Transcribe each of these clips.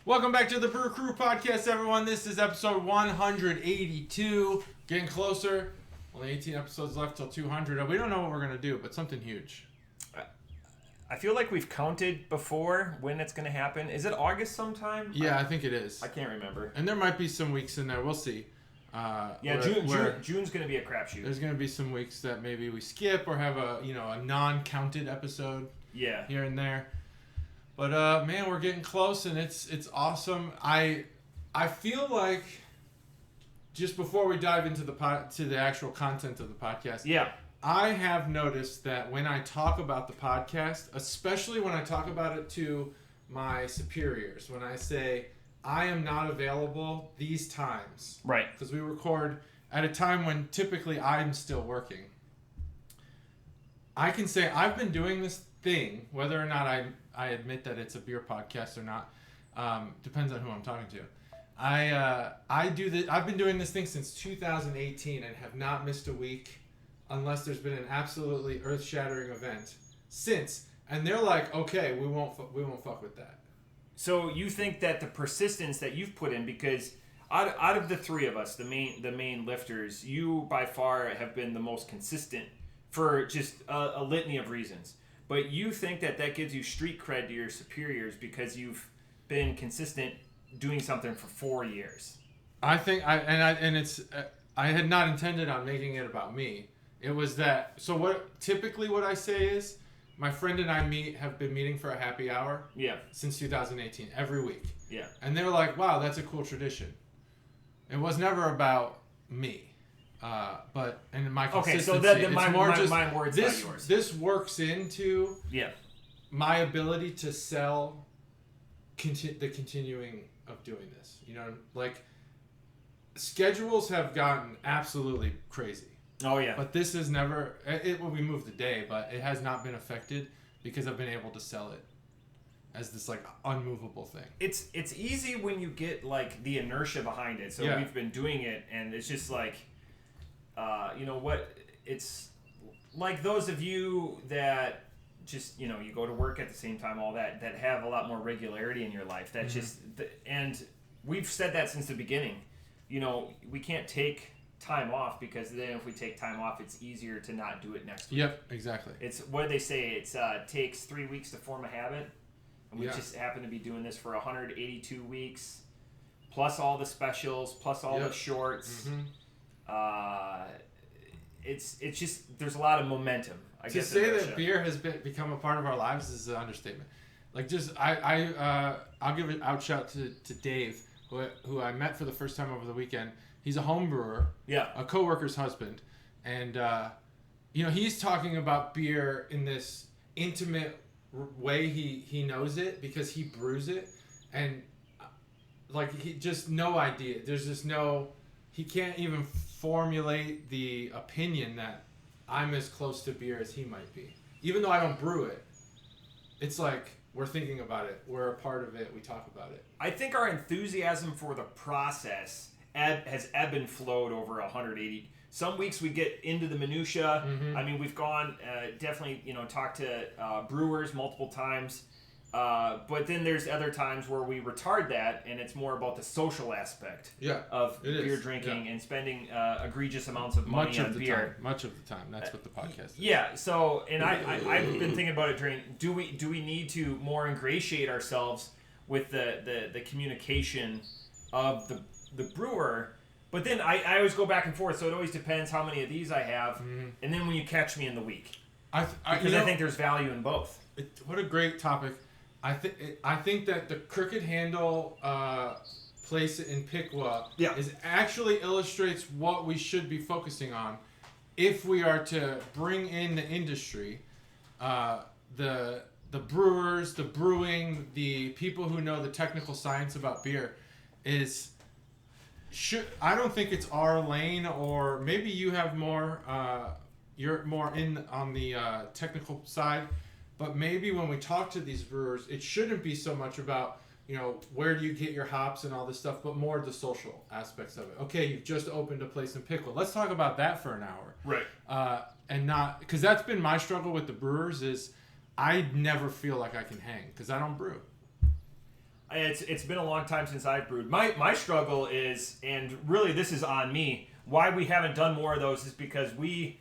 Welcome back to the Brew Crew podcast, everyone. This is episode 182. Getting closer. Only 18 episodes left till 200. We don't know what we're going to do, but something huge. I feel like we've counted before when it's going to happen. Is it August sometime? Yeah, I think it is. I can't remember. And there might be some weeks in there. We'll see. June's going to be a crapshoot. There's going to be some weeks that maybe we skip or have a non-counted episode. Yeah. Here and there. But man, we're getting close, and it's awesome. I feel like just before we dive into the actual content of the podcast, yeah, I have noticed that when I talk about the podcast, especially when I talk about it to my superiors, when I say I am not available these times, right? Because we record at a time when typically I'm still working. I can say I've been doing this thing, whether or not I admit that it's a beer podcast or not, depends on who I'm talking to. I've been doing this thing since 2018 and have not missed a week unless there's been an absolutely earth-shattering event since. And they're like, okay, we won't fuck with that. So you think that the persistence that you've put in, because out of the three of us, the main lifters, you by far have been the most consistent for just a litany of reasons. But you think that gives you street cred to your superiors because you've been consistent doing something for 4 years. I think I had not intended on making it about me. It was that. So what I say is, my friend and I have been meeting for a happy hour. Yeah. Since 2018, every week. Yeah. And they're like, wow, that's a cool tradition. It was never about me. But in my consistency, okay, so my words, this, not yours. This works into my ability to sell the continuing of doing this. You know, like schedules have gotten absolutely crazy. Oh yeah. But this is never. It will be moved today, but it has not been affected because I've been able to sell it as this like unmovable thing. It's easy when you get like the inertia behind it. So we've been doing it, and it's just like. You know what? It's like those of you that just, you go to work at the same time, all that have a lot more regularity in your life. That and we've said that since the beginning. We can't take time off because then if we take time off, it's easier to not do it next week. Yep, exactly. It's what do they say? It takes 3 weeks to form a habit, and we just happen to be doing this for 182 weeks, plus all the specials, plus all the shorts. Mm-hmm. It's just there's a lot of momentum. I guess to say that beer has become a part of our lives is an understatement. Like I'll give an out shout to Dave, who I met for the first time over the weekend. He's a home brewer, a coworker's husband, and he's talking about beer in this intimate way. He knows it because he brews it, and like he just no idea. There's just no. He can't even formulate the opinion that I'm as close to beer as he might be. Even though I don't brew it, it's like we're thinking about it. We're a part of it. We talk about it. I think our enthusiasm for the process has ebbed and flowed over 180. Some weeks we get into the minutia. Mm-hmm. I mean, we've gone definitely, talked to brewers multiple times. But then there's other times where we retard that, and it's more about the social aspect of beer drinking and spending egregious amounts of money on beer. Much of the time. That's what the podcast is. Yeah, so, and I've been thinking about it during, do we need to more ingratiate ourselves with the communication of the brewer? But then I always go back and forth, so it always depends how many of these I have, and then when you catch me in the week. I think there's value in both. What a great topic. I think that the crooked handle place in Piqua is actually illustrates what we should be focusing on if we are to bring in the industry, the brewers, the brewing, the people who know the technical science about beer. I don't think it's our lane, or maybe you have more. You're more in on the technical side. But maybe when we talk to these brewers, it shouldn't be so much about, where do you get your hops and all this stuff, but more the social aspects of it. Okay, you've just opened a place in Piqua. Let's talk about that for an hour. Right. And not, because that's been my struggle with the brewers is I never feel like I can hang because I don't brew. It's been a long time since I've brewed. My struggle is, and really this is on me, why we haven't done more of those is because we,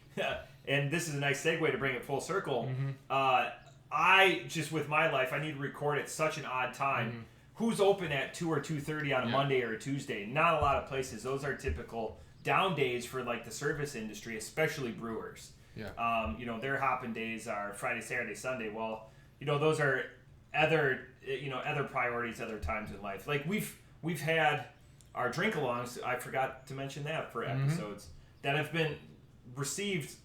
and this is a nice segue to bring it full circle, I just, with my life, I need to record at such an odd time. Who's open at 2 or 2:30 on a Monday or a Tuesday? Not a lot of places. Those are typical down days for like the service industry, especially brewers. Yeah. Their hopping days are Friday, Saturday, Sunday. Well, those are other priorities, other times in life. Like we've had our drink-alongs. I forgot to mention that for episodes that have been received,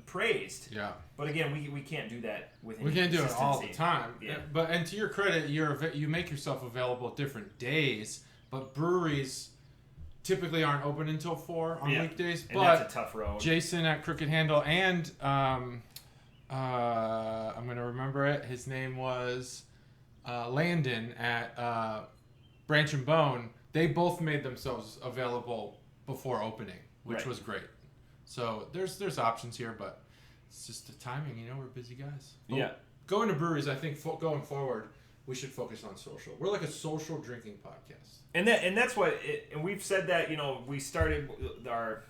praised. Yeah. But again, we can't do that with any consistency. We can't do it all the time. Yeah. And to your credit, you make yourself available different days, but breweries typically aren't open until 4 on weekdays. And that's a tough road. Jason at Crooked Handle and I'm gonna remember it. His name was Landon at Branch and Bone. They both made themselves available before opening, which was great. So there's options here, but it's just the timing. We're busy guys. But going to breweries, I think going forward, we should focus on social. We're like a social drinking podcast. And that's what and we've said that, we started our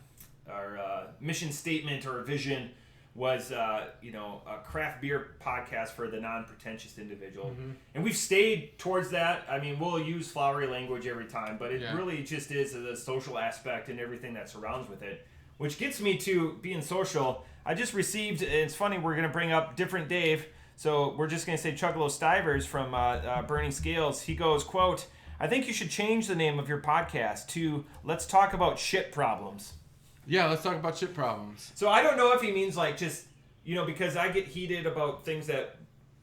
mission statement or vision was a craft beer podcast for the non-pretentious individual. And we've stayed towards that. I mean, we'll use flowery language every time, but it really just is the social aspect and everything that surrounds with it, which gets me to being social. I just received, and it's funny, we're going to bring up different Dave, so we're just going to say Chuggalos Stivers from Burning Scales. He goes, quote, "I think you should change the name of your podcast to Let's Talk About Shit Problems." Yeah, let's talk about shit problems. So I don't know if he means like just, because I get heated about things that...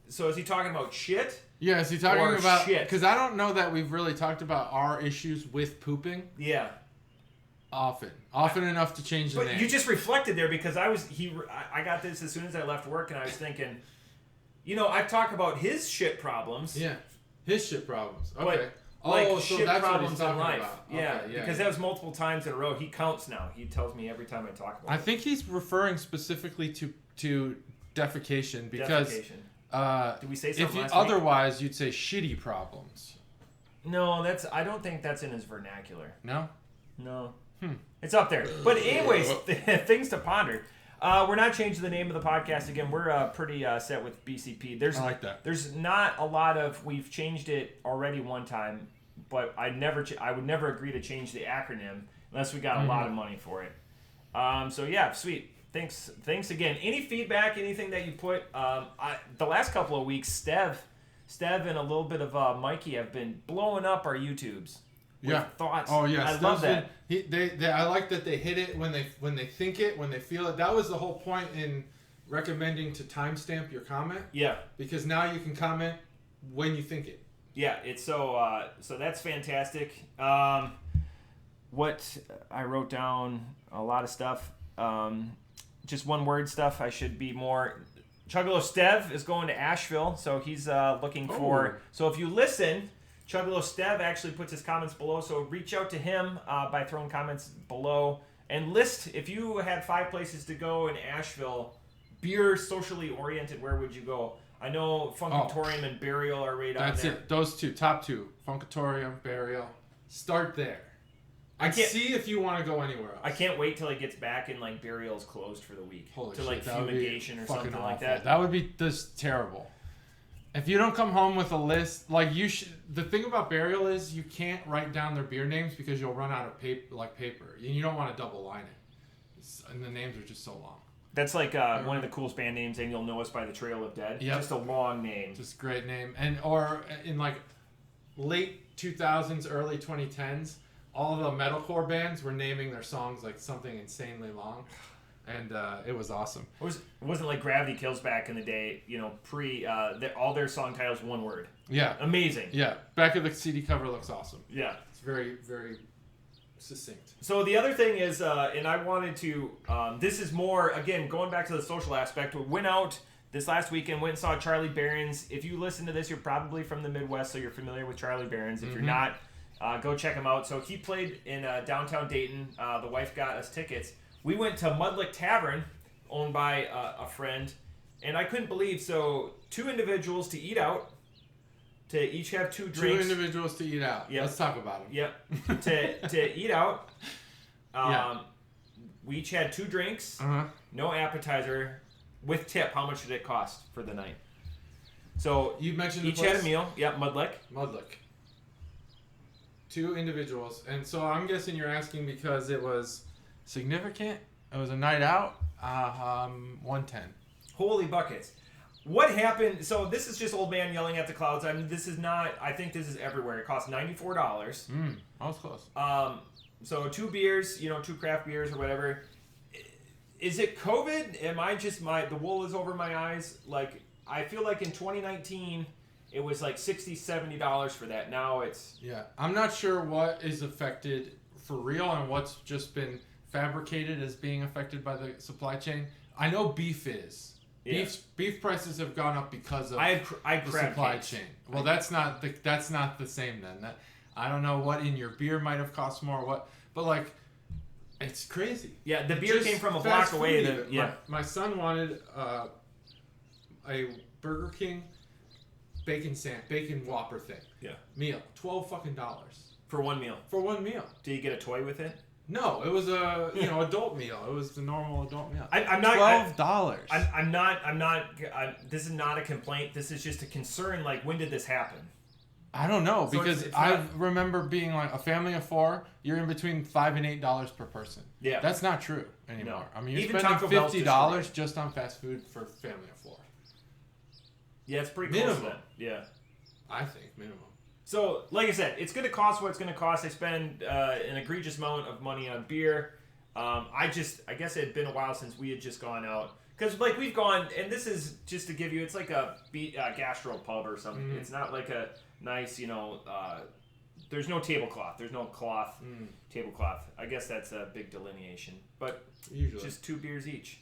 So is he talking about shit? Yeah, is he talking about... Because I don't know that we've really talked about our issues with pooping. Yeah. Often enough to change the name. But you just reflected there because I got this as soon as I left work and I was thinking, I've talked about his shit problems. Yeah, his shit problems. Okay. So shit that's problems in life. About. Yeah, because that was multiple times in a row. He counts now. He tells me every time I talk about it. I think he's referring specifically to defecation because... Defecation. Did we say something last otherwise, week? You'd say shitty problems. No, I don't think that's in his vernacular. No? No. It's up there. But anyways, things to ponder. We're not changing the name of the podcast again. We're pretty set with BCP. I like that. There's not a lot of... We've changed it already one time, but I would never agree to change the acronym unless we got a lot of money for it. So yeah, sweet. Thanks again. Any feedback, anything that you put? The last couple of weeks, Stev and a little bit of Mikey have been blowing up our YouTubes. Thoughts. Oh yeah, I love that. I like that they hit it when they think it, when they feel it. That was the whole point in recommending to timestamp your comment. Yeah. Because now you can comment when you think it. Yeah, it's so that's fantastic. What I wrote down a lot of stuff. Just one word stuff. I should be more. Chuggalos Stev is going to Asheville, so he's looking for. So if you listen. Chuggalos Stev actually puts his comments below, so reach out to him by throwing comments below. And list, if you had 5 places to go in Asheville, beer socially oriented, where would you go? I know Funkatorium and Burial are right on there. That's it. Those two, top 2. Funkatorium, Burial. Start there. I can't see if you want to go anywhere else. I can't wait till it gets back and like Burial's closed for the week. Holy to shit, like fumigation or something awful. Like that. That would be just terrible. If you don't come home with a list, like you should. The thing about Burial is you can't write down their beer names because you'll run out of paper, and you don't want to double line it. And the names are just so long. That's like one of the coolest band names, and You'll Know Us by the Trail of Dead. Yep. Just a long name. Just a great name, or in like late 2000s, early 2010s, all the metalcore bands were naming their songs like something insanely long. And it was awesome. It wasn't like Gravity Kills back in the day, all their song titles one word. Yeah. Amazing. Yeah. Back of the CD cover looks awesome. Yeah. It's very, very succinct. So the other thing is, and I wanted to, this is more, again, going back to the social aspect, we went out this last weekend, went and saw Charlie Barron's. If you listen to this, you're probably from the Midwest, so you're familiar with Charlie Barron's. If you're not, go check him out. So he played in downtown Dayton. The wife got us tickets. We went to Mudlick Tavern, owned by a friend, and I couldn't believe, so 2 individuals to eat out, to each have 2 drinks. 2 individuals to eat out. Yep. Let's talk about them. Yep. to eat out. We each had 2 drinks. No appetizer. With tip, how much did it cost for the night? So you mentioned each had a meal. Yep, Mudlick. 2 individuals, and so I'm guessing you're asking because it was significant. It was a night out. 110. Holy buckets! What happened? So this is just old man yelling at the clouds. I mean, this is not. I think this is everywhere. It cost $94. I was close. So 2 beers, 2 craft beers or whatever. Is it COVID? Am I just the wool is over my eyes? Like, I feel like in 2019, it was like $60, $70 for that. Now it's... Yeah. I'm not sure what is affected for real and what's just been fabricated as being affected by the supply chain. I know beef is. Yeah. Beef prices have gone up because of the supply chain. Well, that's not the same then. I don't know what in your beer might have cost more. But like... It's crazy. Yeah, the beer came from a block away. My son wanted a Burger King bacon Whopper thing. Yeah. Meal. $12 fucking for one meal. For one meal. Did you get a toy with it? No, it was a adult meal. It was the normal adult meal. I'm not $12. I'm not. This is not a complaint. This is just a concern. Like, when did this happen? I don't know, because I remember being like a family of 4. You're in between $5 and $8 per person. Yeah, that's not true anymore. No. I mean, you're even spending $50 just on fast food for a family of 4. Yeah, it's pretty close to that. Yeah, I think minimum. So, like I said, it's going to cost what it's going to cost. I spend an egregious amount of money on beer. I guess it had been a while since we had just gone out. Because, like, we've gone, and this is just to give you, it's like a gastro pub or something. Mm-hmm. It's not like a nice, there's no tablecloth. There's no cloth tablecloth. I guess that's a big delineation. But usually just 2 beers each.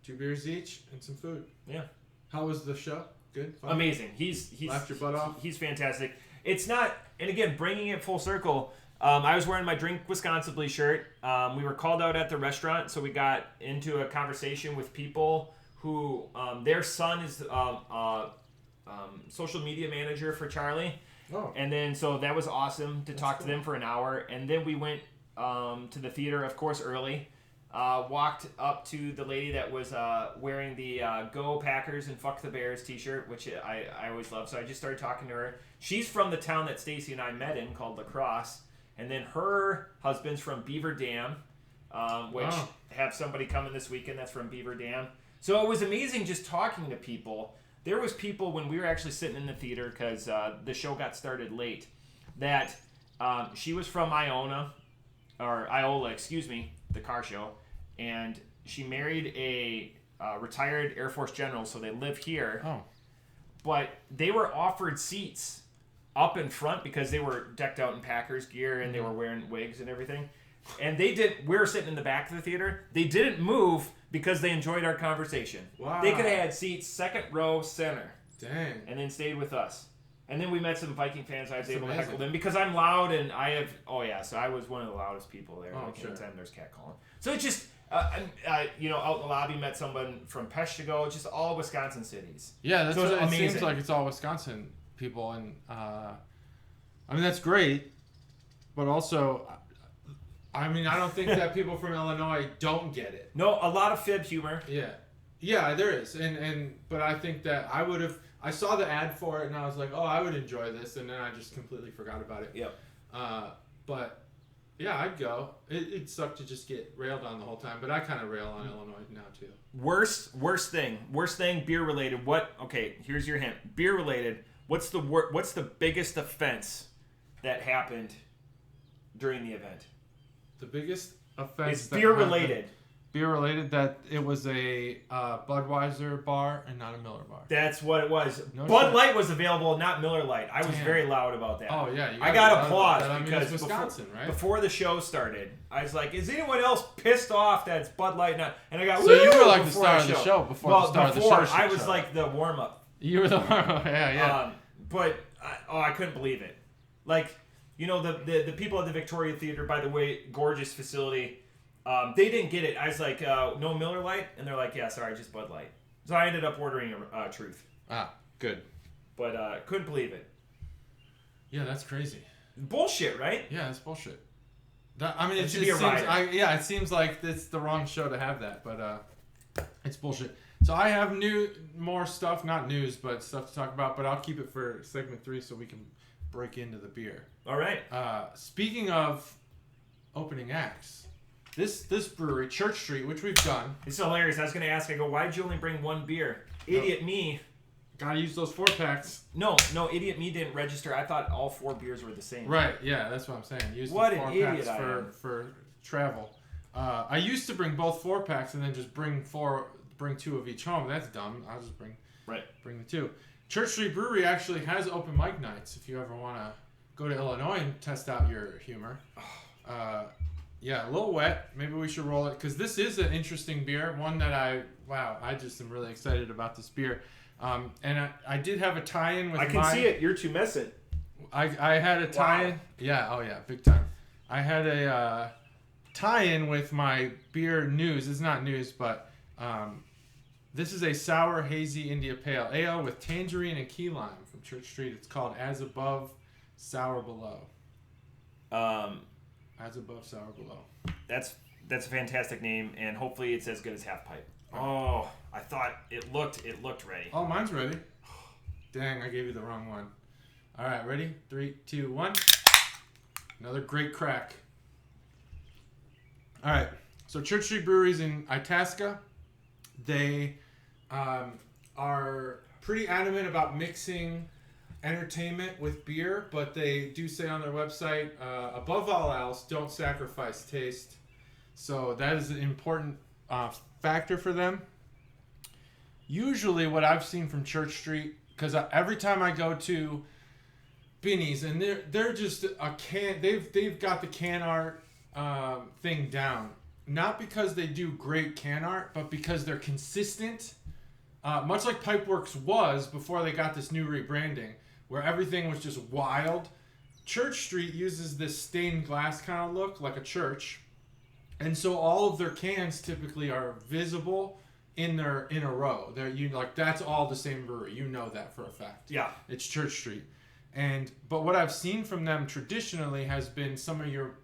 2 beers each and some food. Yeah. How was the show? Good? Fun? Amazing. He's laughed your butt off? He's fantastic. It's not, and again, bringing it full circle, I was wearing my Drink Wisconsinly shirt. We were called out at the restaurant, so we got into a conversation with people who their son is social media manager for Charlie. Oh. And then, so that was awesome to talk to them for an hour. And then we went to the theater, of course, early. Walked up to the lady that was wearing the Go Packers and Fuck the Bears t-shirt, which I always love. So I just started talking to her. She's from the town that Stacy and I met in, called La Crosse. And then her husband's from Beaver Dam, which have somebody coming this weekend that's from Beaver Dam. So it was amazing just talking to people. There was people when we were actually sitting in the theater, because the show got started late, that she was from Iola, the car show, and she married a retired Air Force general, so they live here. Oh. But they were offered seats up in front because they were decked out in Packers gear and they were wearing wigs and everything. And we were sitting in the back of the theater. They didn't move because they enjoyed our conversation. Wow. They could have had seats second row center. Dang. And then stayed with us. And then we met some Viking fans. I was able to heckle them because I'm loud and I have... Oh, yeah. So I was one of the loudest people there. Anytime there's cat calling. So it's just... out in the lobby, met someone from Peshtigo. Just all Wisconsin cities. Yeah, that's so it seems like it's all Wisconsin people. And I mean, that's great. But also... I mean, I don't think that people from Illinois don't get it. No, a lot of fib humor. Yeah, there is. But I think that I saw the ad for it and I was like, oh, I would enjoy this, and then I just completely forgot about it. Yep. But yeah, I'd go. It sucked to just get railed on the whole time, but I kind of rail on Illinois now too. Worst thing beer related. Okay, here's your hint. Beer related. What's the biggest offense that happened during the event? The biggest offense. It's beer related. Beer related, that it was a Budweiser bar and not a Miller bar. That's what it was. Bud Light was available, not Miller Light. I was very loud about that. Oh yeah, I got applause because Wisconsin, right? Before the show started, I was like, "Is anyone else pissed off that it's Bud Light now?" And I got so you were like the star of the show before the start of the show. I was like the warm up. You were the warm up, yeah. But I couldn't believe it. Like, the people at the Victoria Theater, by the way, gorgeous facility. They didn't get it. I was like, no Miller Lite? And they're like, yeah, sorry, just Bud Light. So I ended up ordering a Truth. Ah, good. But couldn't believe it. Yeah, that's crazy. Bullshit, right? Yeah, it's bullshit. It should be a riot. It seems like it's the wrong show to have that, but it's bullshit. So I have more stuff, not news, but stuff to talk about, but I'll keep it for segment 3 so we can break into the beer. All right. Speaking of opening acts, this brewery, Church Street, which we've done. It's hilarious. I was going to ask, I go, why'd you only bring one beer? Idiot me. Gotta use those 4-packs. No, idiot me didn't register. I thought all 4 beers were the same. Right, yeah, that's what I'm saying. Use what the 4-packs for travel. I used to bring both 4-packs and then just bring 2 of each home. That's dumb. I'll just bring the 2. Church Street Brewery actually has open mic nights if you ever want to go to Illinois and test out your humor. Yeah, a little wet. Maybe we should roll it because this is an interesting beer. One that I just am really excited about this beer. And I did have a tie-in with I can see it. You're too messy. I had a tie-in. Wow. Yeah, oh yeah, big time. I had a tie-in with my beer news. It's not news, but this is a sour hazy India Pale Ale with tangerine and key lime from Church Street. It's called As Above, Sour Below. As Above, Sour Below. That's a fantastic name, and hopefully it's as good as Half Pipe. Oh, I thought it looked ready. Oh, mine's ready. Dang, I gave you the wrong one. All right, ready? 3, 2, 1. Another great crack. All right, so Church Street Brewery's in Itasca. They are pretty adamant about mixing entertainment with beer, but they do say on their website, above all else, don't sacrifice taste. So that is an important factor for them. Usually what I've seen from Church Street, because every time I go to Binny's and they're just they've got the can art thing down. Not because they do great can art, but because they're consistent. Much like Pipeworks was before they got this new rebranding, where everything was just wild. Church Street uses this stained glass kind of look, like a church. And so all of their cans typically are visible in a row. That's all the same brewery. You know that for a fact. Yeah. It's Church Street. But what I've seen from them traditionally has been some of your,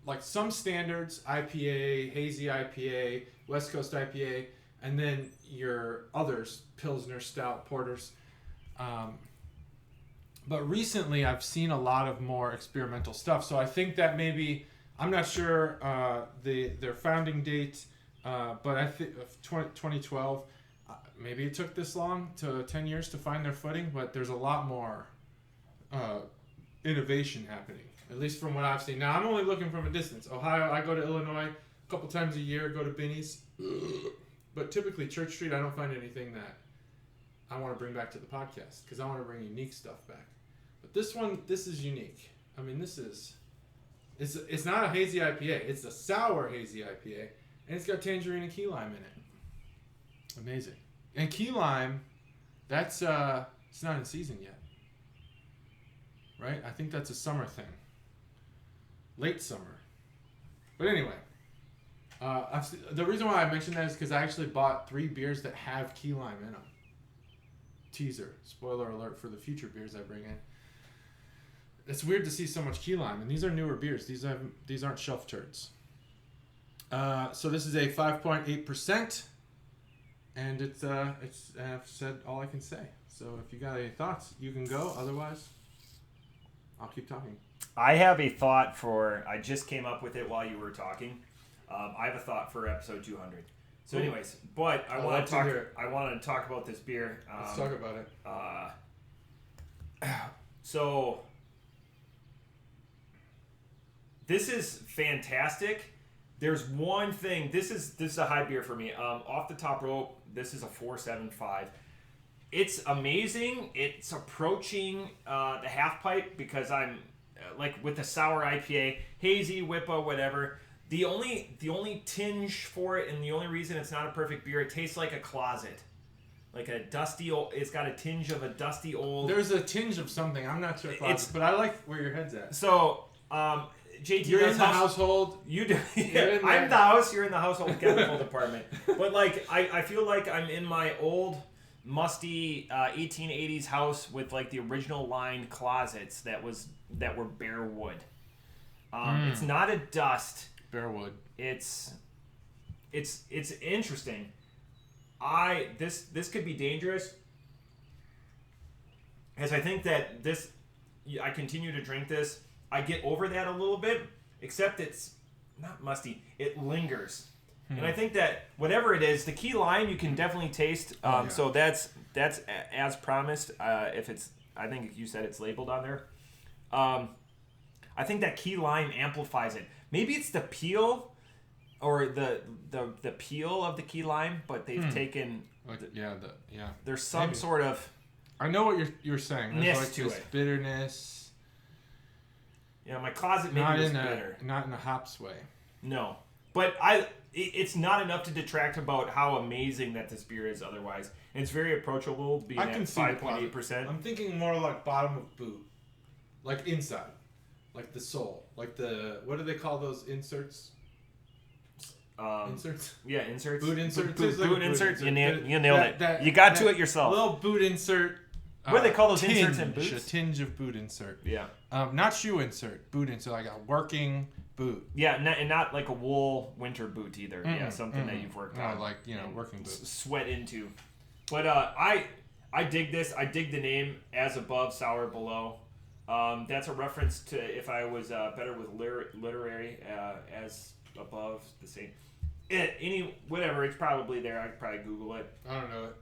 like some standards, IPA, hazy IPA, West Coast IPA, and then your others, Pilsner, Stout, Porters. But recently I've seen a lot of more experimental stuff. So I think that maybe, I'm not sure their founding date, but I think 2012, maybe it took this long, to 10 years to find their footing, but there's a lot more innovation happening, at least from what I've seen. Now, I'm only looking from a distance. Ohio, I go to Illinois a couple times a year, go to Binny's. But typically, Church Street, I don't find anything that I want to bring back to the podcast because I want to bring unique stuff back. But this is unique. I mean, it's not a hazy IPA. It's a sour hazy IPA, and it's got tangerine and key lime in it. Amazing. And key lime, that's it's not in season yet, right? I think that's a summer thing, late summer. But anyway, the reason why I mentioned that is because I actually bought 3 beers that have key lime in them. Teaser, spoiler alert for the future beers I bring in. It's weird to see so much key lime, and these are newer beers. These aren't shelf turds. So this is a 5.8%, and I've said all I can say. So if you got any thoughts, you can go. Otherwise, I'll keep talking. I have a thought I just came up with it while you were talking. I have a thought for episode 200. So, anyways, but I wanted to talk about this beer. Let's talk about it. So, this is fantastic. There's one thing. This is a high beer for me. Off the top rope, this is a 4.75. It's amazing. It's approaching the half pipe because I'm like with the sour IPA, hazy, whippa, whatever. The only tinge for it, and the only reason it's not a perfect beer, it tastes like a closet, like a dusty old. It's got a tinge of a dusty old. There's a tinge of something. I'm not sure closet, but I like where your head's at. So, JT, you're in the household. You do. Yeah, I'm the house. You're in the household chemical department. But like, I feel like I'm in my old musty 1880s house with like the original lined closets that were bare wood. It's not a dust. Bare wood. It's interesting. This could be dangerous, as I think that I continue to drink this. I get over that a little bit, except it's not musty. It lingers. And I think that whatever it is, the key lime you can definitely taste. So that's as promised. If it's, I think you said it's labeled on there. I think that key lime amplifies it. Maybe it's the peel, or the peel of the key lime, but they've taken. There's some sort of. I know what you're saying. There's like to this it. Bitterness. Yeah, my closet maybe was bitter. Not in a hops way. No, but it's not enough to detract about how amazing that this beer is otherwise. And it's very approachable, being at 5.8%. I'm thinking more like bottom of boot. Like inside. Like the sole. Like the, what do they call those inserts? Inserts? Yeah, inserts. Boot inserts. Boot inserts. You nailed it. You got to it yourself. Little boot insert. What do they call those inserts in boots? A tinge of boot insert. Yeah. Not shoe insert. Boot insert. Like a working boot. Yeah, and not like a wool winter boot either. Yeah, something that you've worked on. Like, working boots. Sweat into. But I dig this. I dig the name, As Above, Sour Below. That's a reference to if I was better with literary, as above, the same. Whatever, it's probably there. I could probably Google it. I don't know it.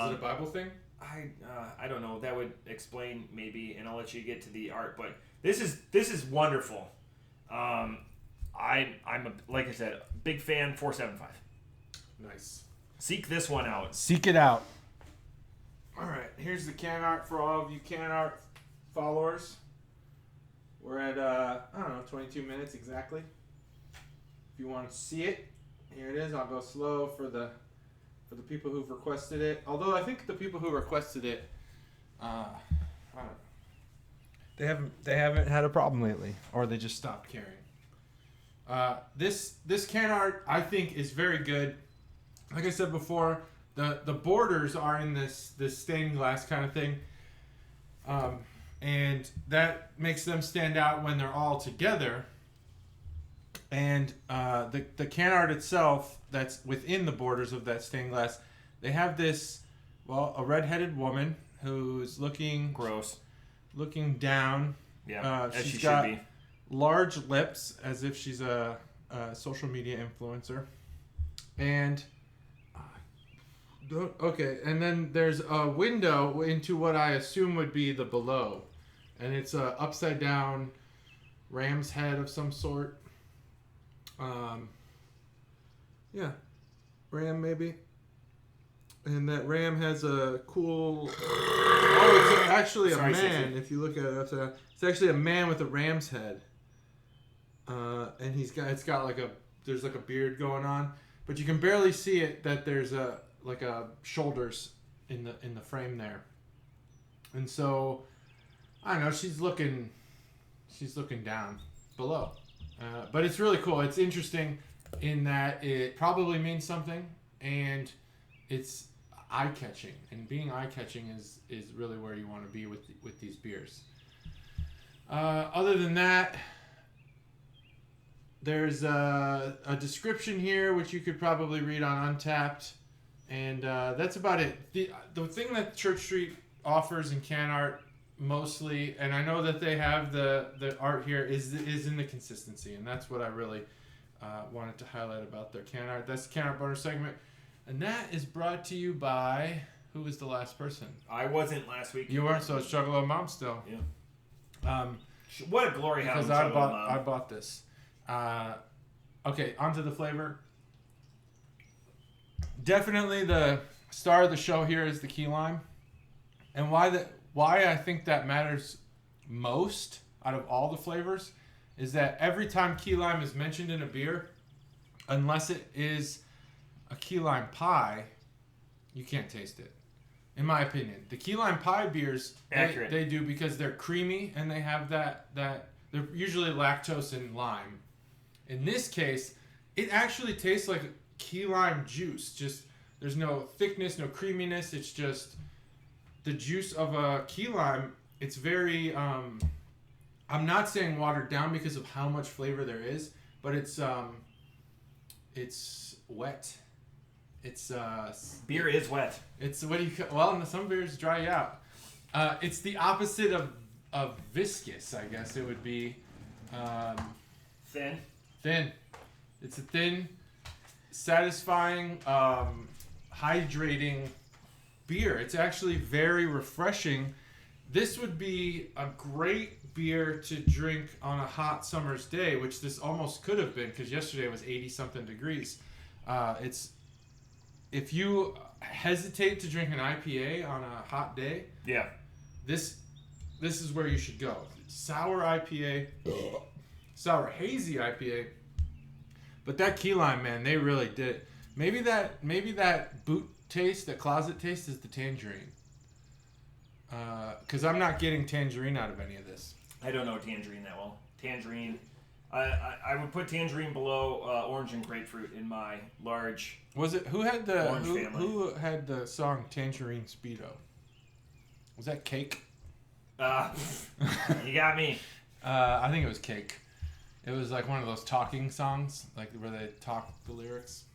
Is it a Bible thing? I don't know. That would explain maybe, and I'll let you get to the art. But this is wonderful. I'm like I said, big fan. 475. Nice. Seek this one out. Seek it out. All right, here's the can art for all of you can art followers. We're at 22 minutes exactly. If you want to see it, here it is. I'll go slow for the people who've requested it. Although I think the people who requested it, I don't know. They haven't had a problem lately, or they just stopped caring. This can art I think is very good. Like I said before, the borders are in this stained glass kind of thing, and that makes them stand out when they're all together. And the can art itself, that's within the borders of that stained glass, they have this, a red-headed woman who's looking down. Yeah, as she's she got should be. Large lips, as if she's a social media influencer. And and then there's a window into what I assume would be the below, and it's a upside down ram's head of some sort. Ram maybe. And that ram has a cool. It's actually a man. If you look at it, it's actually a man with a ram's head. And it's got there's a beard going on, but you can barely see it. That there's a shoulders in the frame there. And so, I don't know. She's looking down below. But it's really cool. It's interesting in that it probably means something, and it's eye-catching. And being eye-catching is really where you want to be with these beers. Other than that, there's a description here, which you could probably read on Untappd, and that's about it. The thing that Church Street offers in can art mostly, and I know that they have the art here, is in the consistency, and that's what I really wanted to highlight about their can art. That's the can art bonus segment, and that is brought to you by, who was the last person? I wasn't last week. You weren't, so it's Juggalo Mom still. Yeah. What a glory hound! Because I bought this. Okay, onto the flavor. Definitely the star of the show here is the key lime, and why I think that matters most out of all the flavors is that every time key lime is mentioned in a beer, unless it is a key lime pie, you can't taste it. In my opinion, the key lime pie beers, they do, because they're creamy and they have that they're usually lactose and lime. In this case, it actually tastes like key lime juice, just There's no thickness, no creaminess. It's just the juice of a key lime. It's very, I'm not saying watered down because of how much flavor there is, but it's wet. It's beer is wet. It's what do you well, some beers dry you out. It's the opposite of viscous, I guess it would be. Thin. It's a thin, satisfying, hydrating beer. It's actually very refreshing. This would be a great beer to drink on a hot summer's day, which this almost could have been because yesterday was 80-something degrees. If you hesitate to drink an IPA on a hot day, this is where you should go. Sour IPA, sour hazy IPA. But that key lime, man, they really did it. Maybe that boot taste, that closet taste, is the tangerine. Because I'm not getting tangerine out of any of this. I don't know tangerine that well. Tangerine, I would put tangerine below orange and grapefruit in my large. Was it who had the family. Who had the song Tangerine Speedo? Was that Cake? You got me. I think it was Cake. It was like one of those talking songs, like where they talk the lyrics.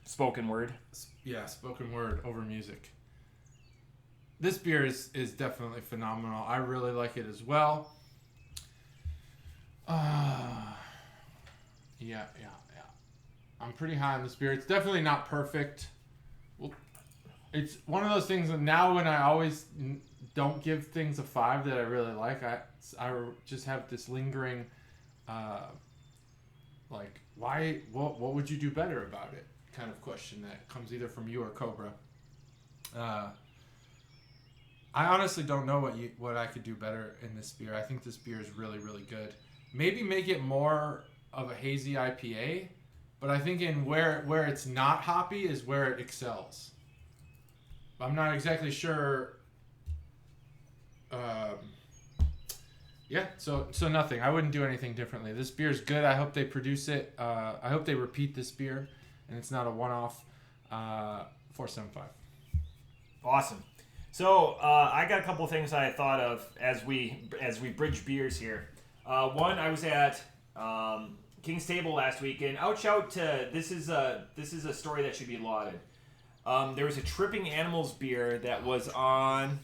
Spoken word. Yeah, spoken word over music. This beer is definitely phenomenal. I really like it as well. Yeah. I'm pretty high on this beer. It's definitely not perfect. Well, it's one of those things that now when I always don't give things a 5 that I really like, I just have this lingering, like, why, what would you do better about it kind of question that comes either from you or Cobra. I honestly don't know what I could do better in this beer. I think this beer is really, really good. Maybe make it more of a hazy IPA, but I think in where it's not hoppy is where it excels. I'm not exactly sure. Yeah, so nothing. I wouldn't do anything differently. This beer is good. I hope they produce it. I hope they repeat this beer, and it's not a one-off. 475. Awesome. So I got a couple of things I thought of as we bridge beers here. One, I was at King's Table last week, and outshout to this is a story that should be lauded. There was a Tripping Animals beer that was on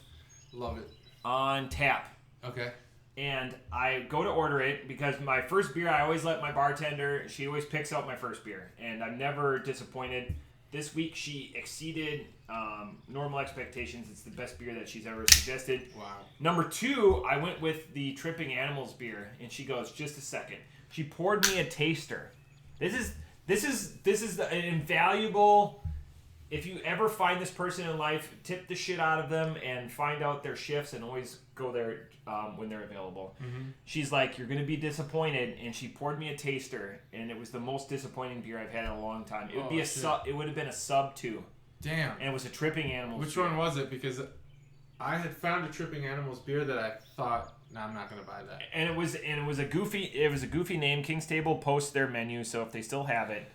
tap. Okay. And I go to order it because my first beer, I always let my bartender, she always picks out my first beer, and I'm never disappointed. This week she exceeded normal expectations. It's the best beer that she's ever suggested. Wow. Number 2, I went with the Tripping Animals beer, and she goes, just a second. She poured me a taster. This is an invaluable. If you ever find this person in life, tip the shit out of them and find out their shifts and always go there when they're available. Mm-hmm. She's like, you're going to be disappointed, and she poured me a taster, and it was the most disappointing beer I've had in a long time. It would It would have been a sub 2. Damn. And it was a Tripping Animals. Which beer. one was it? Because I had found a Tripping Animals beer that I thought, no, I'm not going to buy that. And it was a goofy name. King's Table posts their menu, so if they still have it,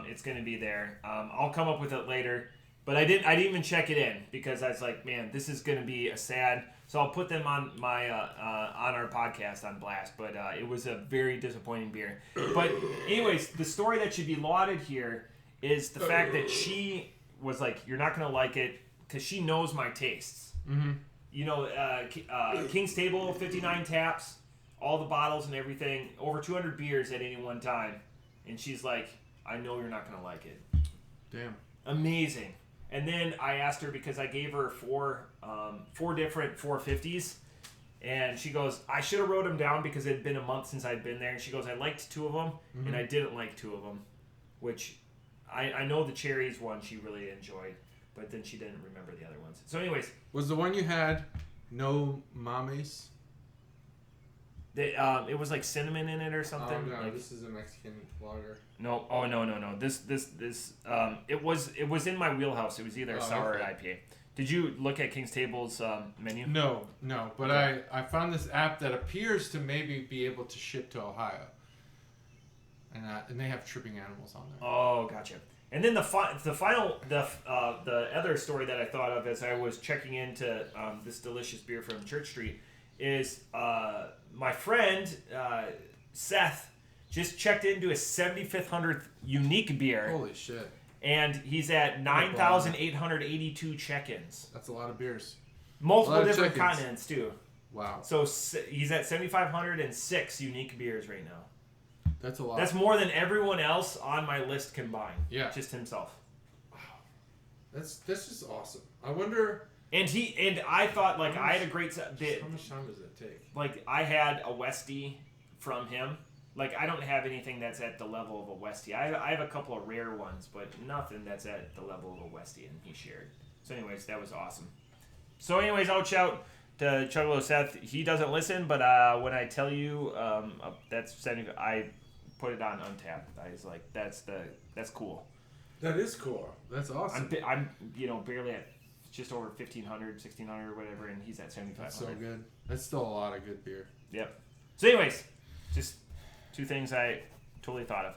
it's going to be there. I'll come up with it later, but I didn't even check it in because I was like, man, this is going to be a sad. So I'll put them on my on our podcast on blast. But it was a very disappointing beer. But anyways, the story that should be lauded here is the fact that she was like, you're not going to like it because she knows my tastes. Mm-hmm. You know, King's Table, 59 taps, all the bottles and everything, over 200 beers at any one time, and she's like, I know you're not going to like it. Damn. Amazing. And then I asked her because I gave her four different 450s, and she goes, I should have wrote them down because it had been a month since I'd been there. And she goes, I liked 2 of them, and I didn't like 2 of them, which I know the cherries one she really enjoyed, but then she didn't remember the other ones. So anyways. Was the one you had no mames? It was like cinnamon in it or something. Oh no, like, this is a Mexican lager. No, oh no. This it was in my wheelhouse. It was either a sour or IPA. Did you look at King's Table's menu? No, but okay. I found this app that appears to maybe be able to ship to Ohio, and they have Tripping Animals on there. Oh, gotcha. And then the other story that I thought of as I was checking into this delicious beer from Church Street is my friend Seth just checked into his 7500th unique beer. Holy shit. And he's at 9,882 check-ins. That's a lot of beers. Multiple different continents, too. Wow. So he's at 7,506 unique beers right now. That's a lot. That's more than everyone else on my list combined. Yeah. Just himself. Wow. That's just awesome. I wonder... And I thought, like, I had a great... how much time does that take? Like, I had a Westie from him. Like, I don't have anything that's at the level of a Westie. I have a couple of rare ones, but nothing that's at the level of a Westie, and he shared. So anyways, that was awesome. So anyways, I'll shout to Chuggalos Seth. He doesn't listen, but when I tell you that's 70, I put it on Untapped. I was like, that's cool. That is cool. That's awesome. I'm barely at just over 1,500, 1,600 or whatever, and he's at 7,500. That's so good. That's still a lot of good beer. Yep. So anyways, just 2 things I totally thought of.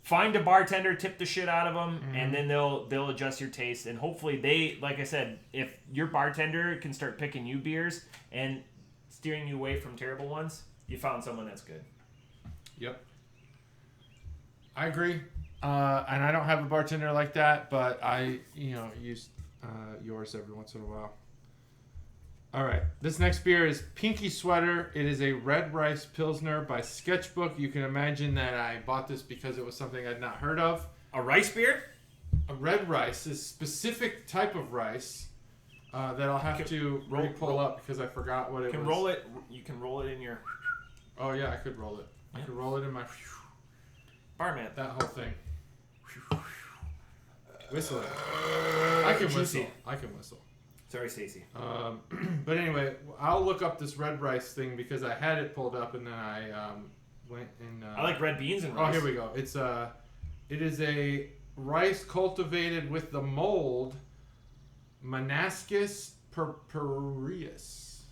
Find a bartender, tip the shit out of them, and then they'll adjust your taste. And hopefully they, like I said, if your bartender can start picking you beers and steering you away from terrible ones, you found someone that's good. Yep. I agree. And I don't have a bartender like that, but I, use yours every once in a while. All right. This next beer is Pinky Sweater. It is a red rice Pilsner by Sketchbook. You can imagine that I bought this because it was something I'd not heard of. A rice beer? A red rice, a specific type of rice that I'll have to pull up because I forgot what it was. You can roll it in your... Oh, yeah, I could roll it. I could roll it in my... Barman. That whole thing. Whistle it. I can whistle. Sorry, Stacy. But anyway, I'll look up this red rice thing because I had it pulled up and then I went and... I like red beans and rice. Oh, here we go. It is a rice cultivated with the mold Monascus purpureus.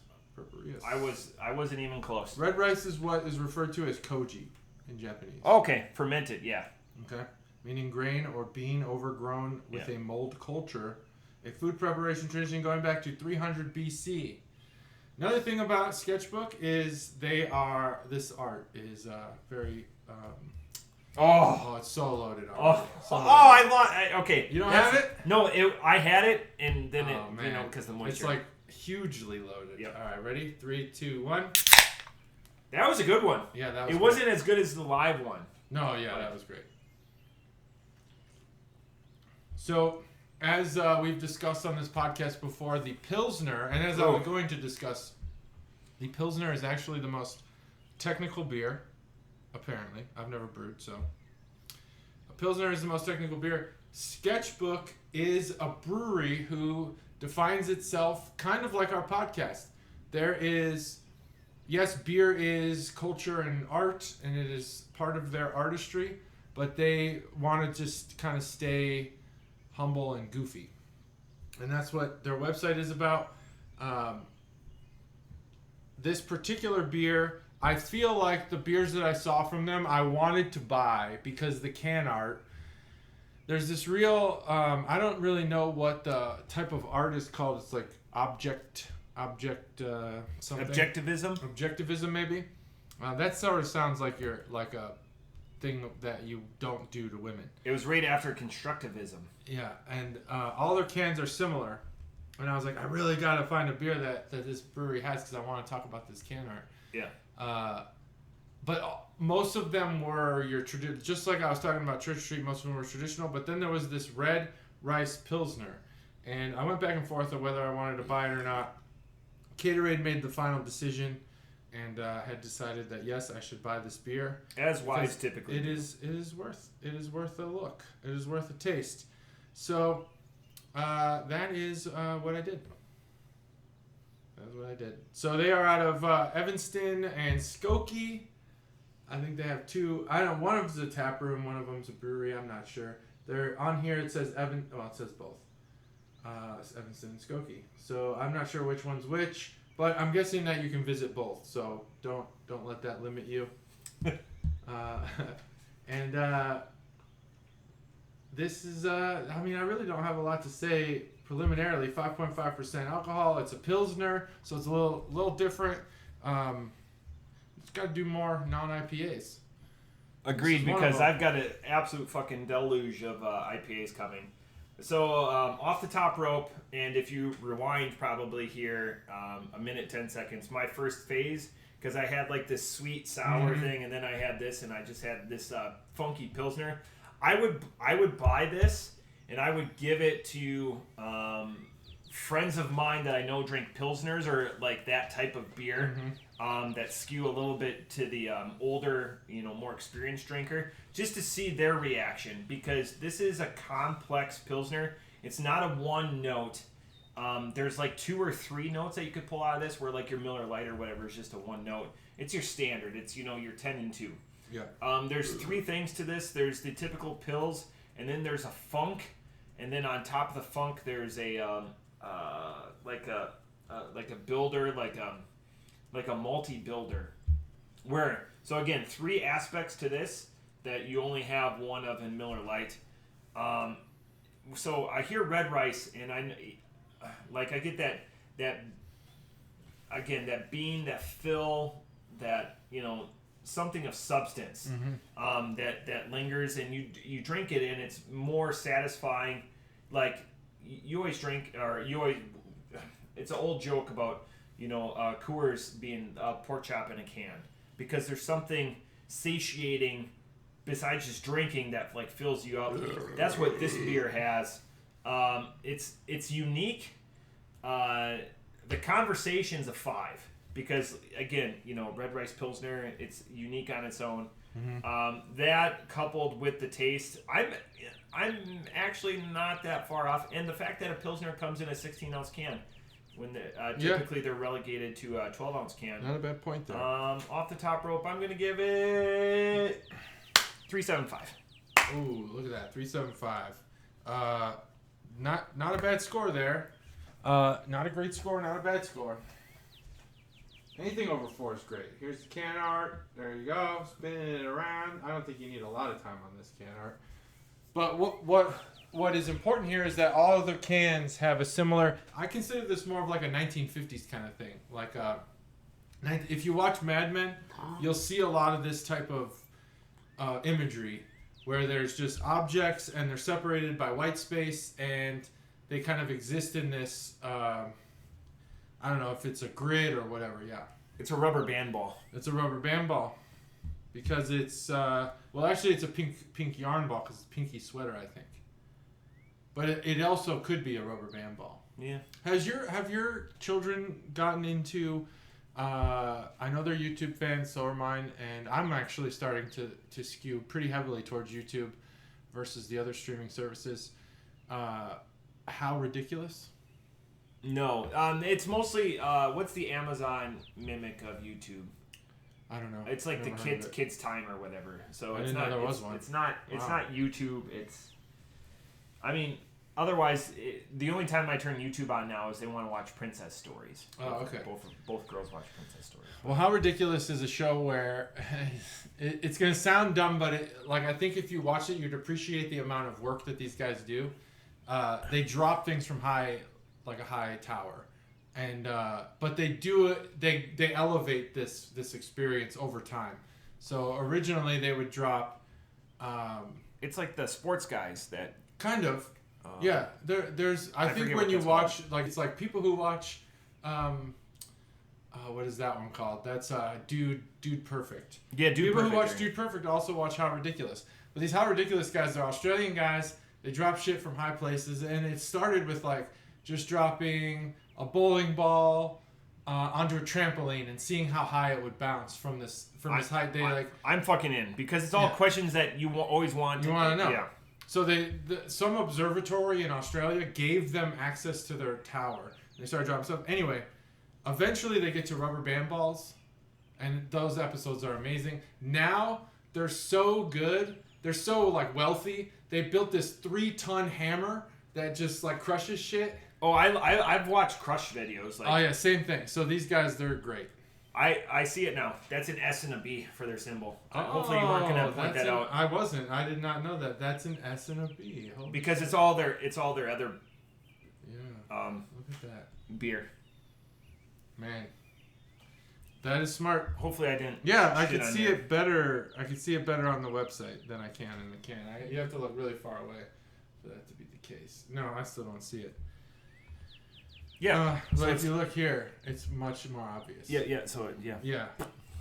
I wasn't even close. Red rice is what is referred to as koji in Japanese. Okay, fermented, yeah. Okay, meaning grain or bean overgrown with a mold culture. A food preparation tradition going back to 300 BC. Another thing about Sketchbook is this art is very... it's so loaded already. Okay. You don't have it? No, I had it, and then because the moisture. It's like hugely loaded. Yep. All right, ready? 3, 2, 1. That was a good one. Yeah, that was It wasn't as good as the live one. No, yeah, that was great. So... As we've discussed on this podcast before, the Pilsner, and as I'm going to discuss, the Pilsner is actually the most technical beer, apparently. I've never brewed, so. A Pilsner is the most technical beer. Sketchbook is a brewery who defines itself kind of like our podcast. There is, yes, beer is culture and art, and it is part of their artistry, but they want to just kind of stay... humble and goofy, and that's what their website is about. This particular beer, I feel like the beers that I saw from them I wanted to buy because the can art, there's this real I don't really know what the type of art is called. It's like object something. Objectivism maybe. That sort of sounds like you're like a thing that you don't do to women. It was right after constructivism. Yeah, and all their cans are similar. And I was like, I really got to find a beer that this brewery has because I want to talk about this can art. Yeah. But most of them were your just like I was talking about Church Street, most of them were traditional. But then there was this red rice Pilsner. And I went back and forth on whether I wanted to buy it or not. Caterade made the final decision. And had decided that yes, I should buy this beer. As wise typically. It is worth a look. It is worth a taste. So that is what I did. That's what I did. So they are out of Evanston and Skokie. I think they have 2. I don't know. One of them's a tap room. One of them's a brewery. I'm not sure. They're on here. It says it says both. It's Evanston and Skokie. So I'm not sure which one's which. But I'm guessing that you can visit both, so don't let that limit you. And this is I mean, I really don't have a lot to say preliminarily. 5.5% alcohol. It's a Pilsner, so it's a little different. It's got to do more non-IPAs. Agreed, because I've got an absolute fucking deluge of IPAs coming. So off the top rope, and if you rewind probably here a minute 10 seconds, my first phase, because I had like this sweet sour thing, and then I had this, and I just had this funky Pilsner. I would buy this, and I would give it to friends of mine that I know drink Pilsners or like that type of beer that skew a little bit to the older, more experienced drinker, just to see their reaction, because this is a complex Pilsner. It's not a one note. There's like 2 or 3 notes that you could pull out of this, where like your Miller Lite or whatever is just a one note. It's your standard. It's, your 10 and 2. Yeah. There's 3 things to this. There's the typical Pils, and then there's a funk, and then on top of the funk there's a like a builder, like a multi-builder. So again, 3 aspects to this that you only have one of in Miller Lite. So I hear red rice, and I get that bean, that fill, that something of substance that lingers, and you drink it, and it's more satisfying. Like you always drink, it's an old joke about Coors being a pork chop in a can, because there's something satiating besides just drinking that like fills you up. That's what this beer has. It's unique. The conversation's a 5, because again, red rice Pilsner, it's unique on its own. That coupled with the taste, I'm actually not that far off, and the fact that a Pilsner comes in a 16-ounce can, when typically they're relegated to a 12-ounce can. Not a bad point there. Off the top rope, I'm gonna give it 3.75. Ooh, look at that, 3.75. Not a bad score there. Not a great score, not a bad score. Anything over 4 is great. Here's the can art. There you go. Spinning it around. I don't think you need a lot of time on this can art. But what is important here is that all of the cans have a similar... I consider this more of like a 1950s kind of thing. Like if you watch Mad Men, you'll see a lot of this type of imagery, where there's just objects and they're separated by white space, and they kind of exist in this... I don't know if it's a grid or whatever, yeah. It's a rubber band ball. It's a rubber band ball. Because it's, actually it's a pink yarn ball, because it's pinky sweater, I think. But it also could be a rubber band ball. Yeah. Have your children gotten into, I know they're YouTube fans, so are mine, and I'm actually starting to skew pretty heavily towards YouTube versus the other streaming services. How Ridiculous? No, it's mostly what's the Amazon mimic of YouTube? I don't know. It's like the kids time or whatever. So it's not. There was one. It's not YouTube. Otherwise, the only time I turn YouTube on now is they want to watch princess stories. Oh, okay. Both girls watch princess stories. Well, How Ridiculous is a show where it's going to sound dumb, but I think if you watch it, you'd appreciate the amount of work that these guys do. They drop things from like a high tower, and but they do it. They elevate this experience over time. So originally they would drop. It's like the sports guys that kind of. Yeah, there's. I think when you watch, like, it's like people who watch. What is that one called? That's Dude Perfect. Yeah, Dude People Perfect. Who watch Dude Perfect also watch How Ridiculous. But these How Ridiculous guys, they're Australian guys. They drop shit from high places, and it started with like just dropping a bowling ball onto a trampoline and seeing how high it would bounce from this height. I'm fucking in, because it's all questions that you always want to know. Yeah. So some observatory in Australia gave them access to their tower. They started dropping stuff. Anyway, eventually they get to rubber band balls, and those episodes are amazing. Now they're so good. They're so like wealthy. They built this 3-ton hammer that just like crushes shit. Oh, I've watched crush videos. Oh yeah, same thing. So these guys, they're great. I see it now. That's an S and a B for their symbol. Hopefully you weren't going to point that out. I wasn't. I did not know that. That's an S and a B. Because it's all their other. Yeah. Look at that beer. Man, that is smart. Hopefully I didn't. Yeah, I could see it better. I could see it better on the website than I can in the can. You have to look really far away for that to be the case. No, I still don't see it. Yeah, but if you look here, it's much more obvious. Yeah. So yeah. Yeah.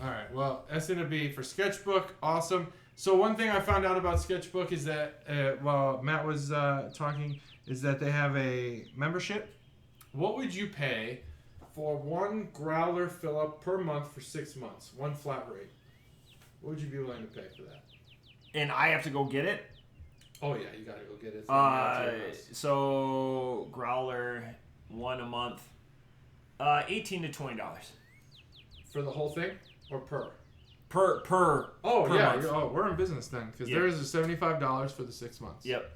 All right. Well, S and a B for Sketchbook. Awesome. So one thing I found out about Sketchbook is that while Matt was talking, is that they have a membership. What would you pay for one growler fill up per month for 6 months? One flat rate. What would you be willing to pay for that? And I have to go get it? Oh yeah, you gotta go get it. So growler, one a month, $18 to $20 for the whole thing, or per? Per. Oh per yeah. month. We're in business then, because there is a $75 for the 6 months. Yep.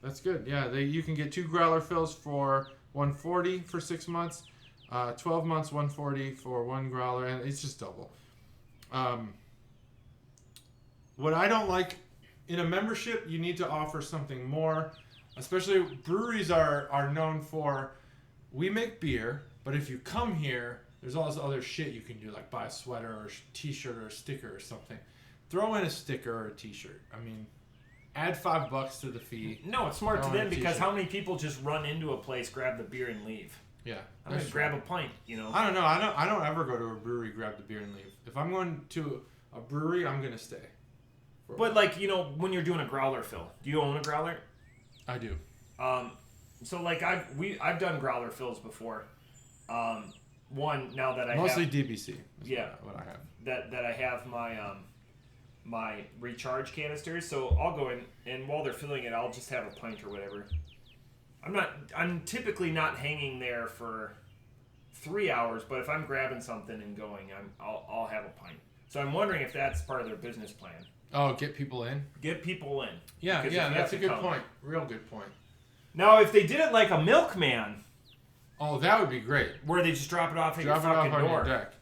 That's good. Yeah, you can get 2 growler fills for $140 for 6 months. 12 months, $140 for 1 growler, and it's just double. What I don't like in a membership, you need to offer something more. Especially breweries are known for, we make beer, but if you come here, there's all this other shit you can do, like buy a sweater or a t-shirt or a sticker or something. Throw in a sticker or a t-shirt. I mean, add $5 to the fee. No, it's smart to them because how many people just run into a place, grab the beer, and leave? Yeah, I'm gonna grab a pint. I don't know. I don't ever go to a brewery, grab the beer, and leave. If I'm going to a brewery, I'm gonna stay. But when you're doing a growler fill, do you own a growler? I do. So I've done growler fills before. One now that I mostly have, DBC. Yeah, what I have. That I have my recharge canisters, so I'll go in and while they're filling it, I'll just have a pint or whatever. I'm typically not hanging there for 3 hours, but if I'm grabbing something and going, I'll have a pint. So I'm wondering if that's part of their business plan. Oh, get people in? Get people in. Yeah, that's a good point. Real good point. Now, if they did it like a milkman. Oh, that would be great. Where they just drop it off at your fucking door. Your deck.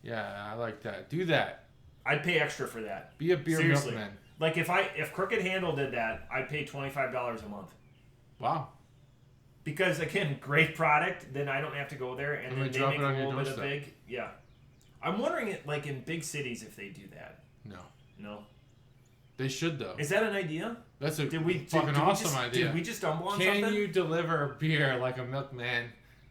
Yeah, I like that. Do that. I'd pay extra for that. Be a beer milkman. Like if Crooked Handle did that, I'd pay $25 a month. Wow. Because again, great product. Then I don't have to go there, and then they make a little bit of big. Yeah. I'm wondering in big cities if they do that. No. They should though. Is that an idea? That's a fucking awesome idea. Did we just stumble on something? Can you deliver beer like a milkman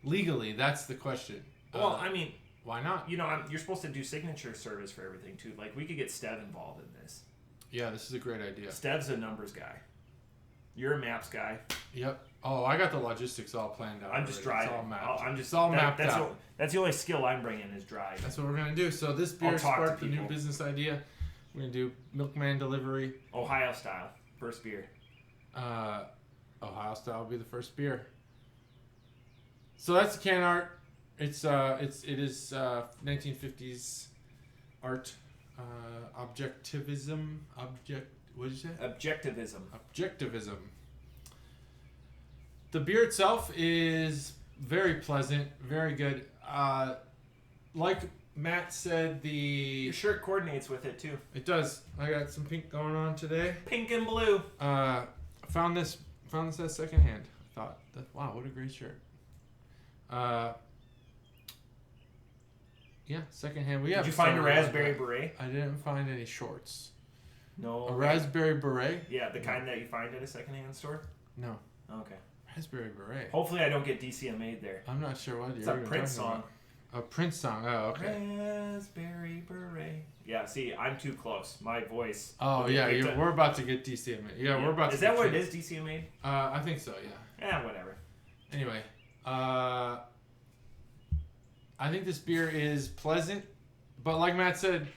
legally? That's the question. Well, I mean, why not? You're supposed to do signature service for everything too. Like we could get Stev involved in this. Yeah, this is a great idea. Stev's a numbers guy. You're a maps guy. Yep. Oh, I got the logistics all planned out. I'm just driving. It's all mapped out. That's the only skill I'm bringing is drive. That's what we're gonna do. So this beer sparked a new business idea. We're gonna do milkman delivery. Ohio style, first beer. Ohio style will be the first beer. So that's can art. It is 1950s art. Objectivism. What did you say? Objectivism. The beer itself is very pleasant, very good. Like Matt said, your shirt coordinates with it too. It does. I got some pink going on today. Pink and blue. Found this at secondhand. I thought, wow, what a great shirt. Yeah, secondhand. Did you find a raspberry beret? I didn't find any shorts. No. A raspberry beret? Yeah, the kind that you find at a secondhand store? No. Okay. Raspberry beret. Hopefully I don't get DCMA'd there. I'm not sure what you're talking about. It's a Prince song. A Prince song. Oh, okay. Raspberry beret. Yeah, see, I'm too close. My voice. Oh, yeah, we're about to get DCMA'd. Yeah, we're about to. Is that what it is, DCMA'd? I think so, yeah. Yeah, whatever. Anyway, I think this beer is pleasant, but like Matt said,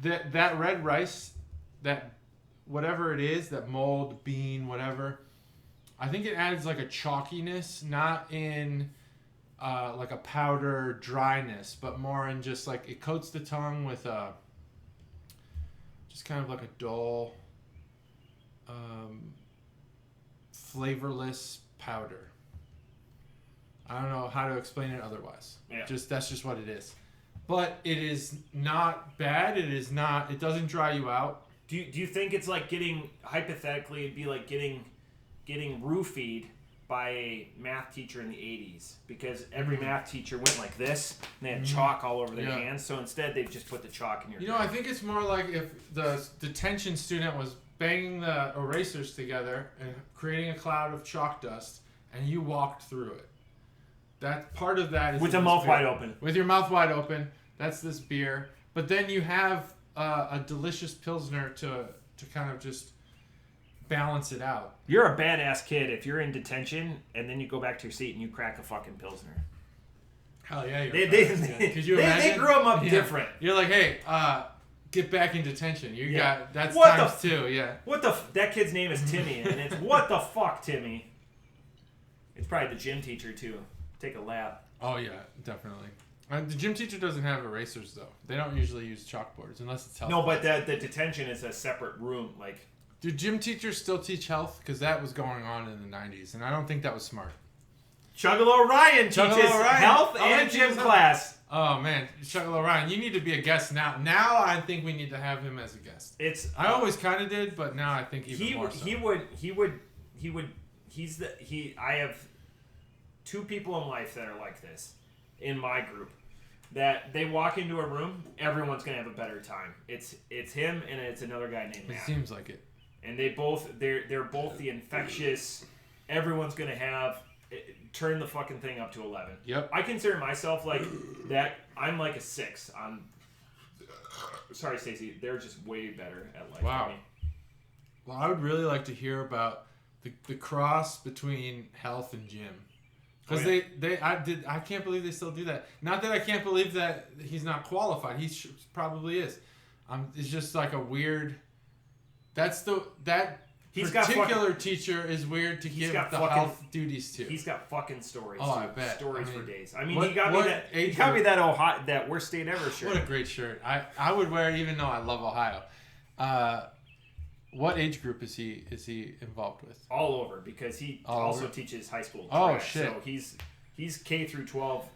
that red rice, that whatever it is, that mold, bean, whatever, I think it adds like a chalkiness, not in like a powder dryness, but more in just like it coats the tongue with just kind of like a dull, flavorless powder. I don't know how to explain it otherwise. Yeah. That's just what it is. but it is not bad. It doesn't dry you out. Do you think it's like hypothetically, it'd be like getting roofied by a math teacher in the 80s, because every math teacher went like this and they had chalk all over their hands, so instead they've just put the chalk in your hand. I think it's more like if the detention student was banging the erasers together and creating a cloud of chalk dust and you walked through it. That part of that is with your mouth wide open. With your mouth wide open, that's this beer. But then you have a delicious Pilsner to kind of just balance it out. You're a badass kid if you're in detention and then you go back to your seat and you crack a fucking Pilsner. Hell yeah, you're they grew them up different. You're like, hey, get back in detention. That's what times two, yeah. That kid's name is Timmy, and it's what the fuck, Timmy. It's probably the gym teacher too. Take a lap. Oh yeah, definitely. The gym teacher doesn't have erasers though. They don't usually use chalkboards unless it's health. No, but the detention is a separate room, like. Do gym teachers still teach health? Because that was going on in the 90s, and I don't think that was smart. Chuggalo Ryan teaches health and gym class. Oh, man. Chuggalo Ryan, you need to be a guest now. Now I think we need to have him as a guest. I always kind of did, but now I think even more so. I have two people in life that are like this in my group. That they walk into a room, everyone's going to have a better time. It's him and it's another guy named Matt. It seems like it. And they're both the infectious. Everyone's gonna turn the fucking thing up to 11. Yep. I consider myself like that. I'm like a 6 on. Sorry, Stacey. They're just way better at life than me. Well, I would really like to hear about the cross between health and gym, because I can't believe they still do that. Not that I can't believe that he's not qualified. He probably is. It's just like a weird. Particular teacher is weird to give the health duties to. He's got fucking stories. Oh, I bet. Stories for days. I mean, he got me that worst state ever shirt. What a great shirt. I would wear it even though I love Ohio. What age group is he involved with? All over, because he also teaches high school. Oh shit. So he's K through 12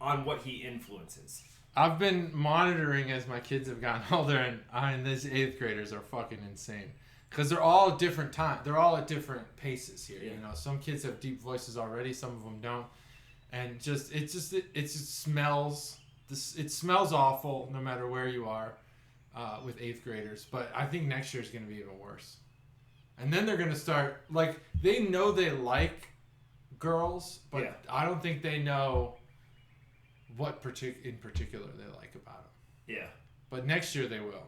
on what he influences. I've been monitoring as my kids have gotten older, and these 8th graders are fucking insane. Because they're all at different times. They're all at different paces here. Yeah. You know, some kids have deep voices already, some of them don't. And it just smells. It smells awful no matter where you are with 8th graders. But I think next year is going to be even worse. And then they're going to start, like, they know they like girls, but I don't think they know what in particular they like about them. Yeah. But next year they will.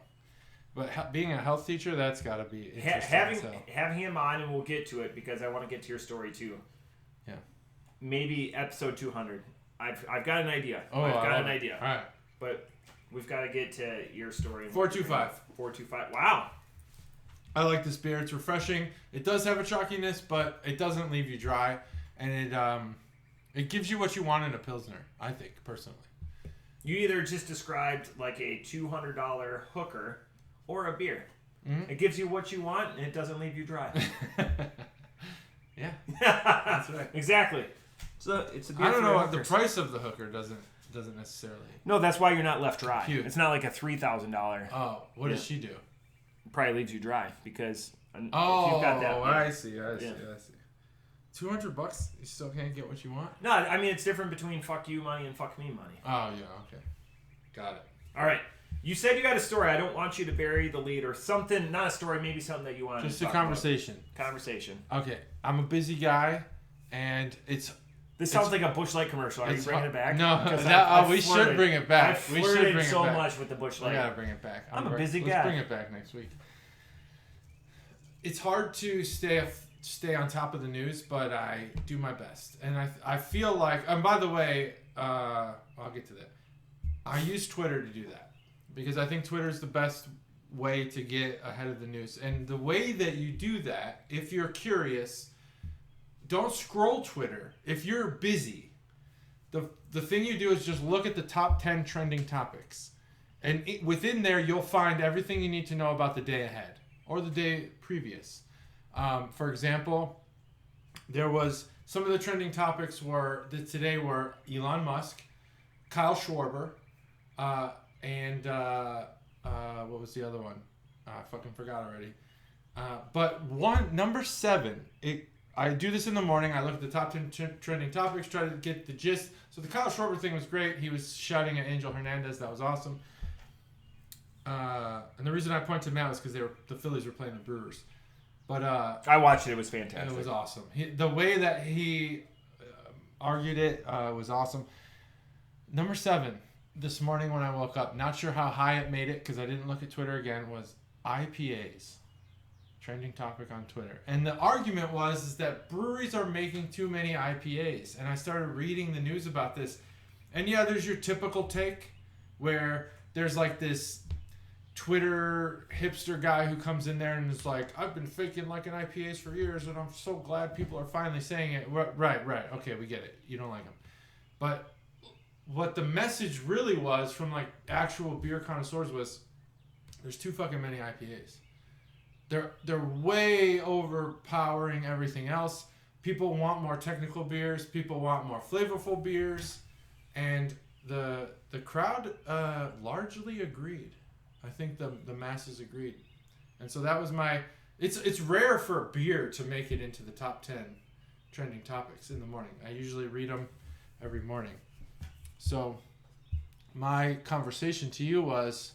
But being a health teacher, that's got to be interesting. Have him on, and we'll get to it, because I want to get to your story too. Yeah. Maybe episode 200. I've got an idea. Oh, I've got an idea. All right. But we've got to get to your story. 425. 425. Wow. I like this beer. It's refreshing. It does have a chalkiness, but it doesn't leave you dry, and it gives you what you want in a Pilsner, I think, personally. You either just described like a $200 hooker or a beer. Mm-hmm. It gives you what you want, and it doesn't leave you dry. Yeah, that's right. Exactly. So it's a beer. I don't know. The price of the hooker doesn't necessarily. No, that's why you're not left dry. Cute. It's not like a $3,000. Oh, what does she do? Probably leaves you dry, because if you've got that. I see. $200, you still can't get what you want? No, I mean, it's different between fuck you money and fuck me money. Oh, yeah, okay. Got it. All right. You said you got a story. I don't want you to bury the lead or something. Not a story, maybe something that you want to talk about. Conversation. Okay. I'm a busy guy, and This sounds like a Busch Light commercial. Are you bringing it back? No, we should bring it back. I flirted so much with the Busch Light. We gotta bring it back. I'm a busy guy. Let's bring it back next week. It's hard to stay on top of the news, but I do my best. And I feel like, and by the way, I'll get to that. I use Twitter to do that, because I think Twitter is the best way to get ahead of the news. And the way that you do that, if you're curious, don't scroll Twitter. If you're busy, the thing you do is just look at the top 10 trending topics. And within there, you'll find everything you need to know about the day ahead or the day previous. For example, there was some of the trending topics today were Elon Musk, Kyle Schwarber, And what was the other one? I fucking forgot already. But number 7. I do this in the morning. I look at the top 10 trending topics, try to get the gist. So the Kyle Schwarber thing was great. He was shouting at Angel Hernandez. That was awesome. And the reason I point to him out is because the Phillies were playing the Brewers. But I watched it. It was fantastic. It was awesome. The way that he argued it was awesome. Number 7, this morning when I woke up, not sure how high it made it because I didn't look at Twitter again, was IPAs. Trending topic on Twitter. And the argument is that breweries are making too many IPAs. And I started reading the news about this. And yeah, there's your typical take where there's like this Twitter hipster guy who comes in there and is like, I've been faking like an IPAs for years and I'm so glad people are finally saying it. Right. Okay, we get it. You don't like them. But what the message really was from like actual beer connoisseurs was there's too fucking many IPAs. They're way overpowering everything else. People want more technical beers. People want more flavorful beers. And the crowd largely agreed. I think the masses agreed. And so that was it's rare for beer to make it into the top 10 trending topics in the morning. I usually read them every morning. So my conversation to you was,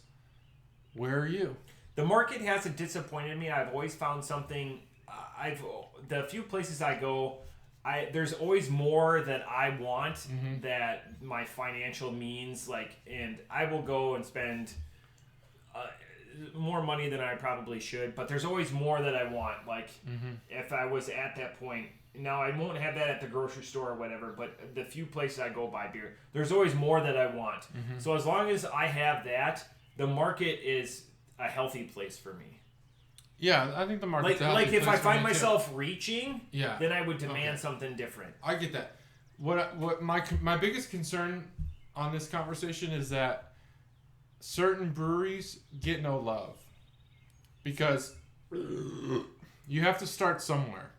where are you? The market hasn't disappointed me. I've always found something. The few places I go, there's always more that I want that my financial means and I will go and spend more money than I probably should. But there's always more that I want. If I was at that point, now I won't have that at the grocery store or whatever. But the few places I go buy beer, there's always more that I want. So as long as I have that, the market is a healthy place for me. Yeah, I think the market's a healthy place if I find myself reaching, yeah, then I would demand something different. I get that. What my biggest concern on this conversation is that certain breweries get no love because you have to start somewhere,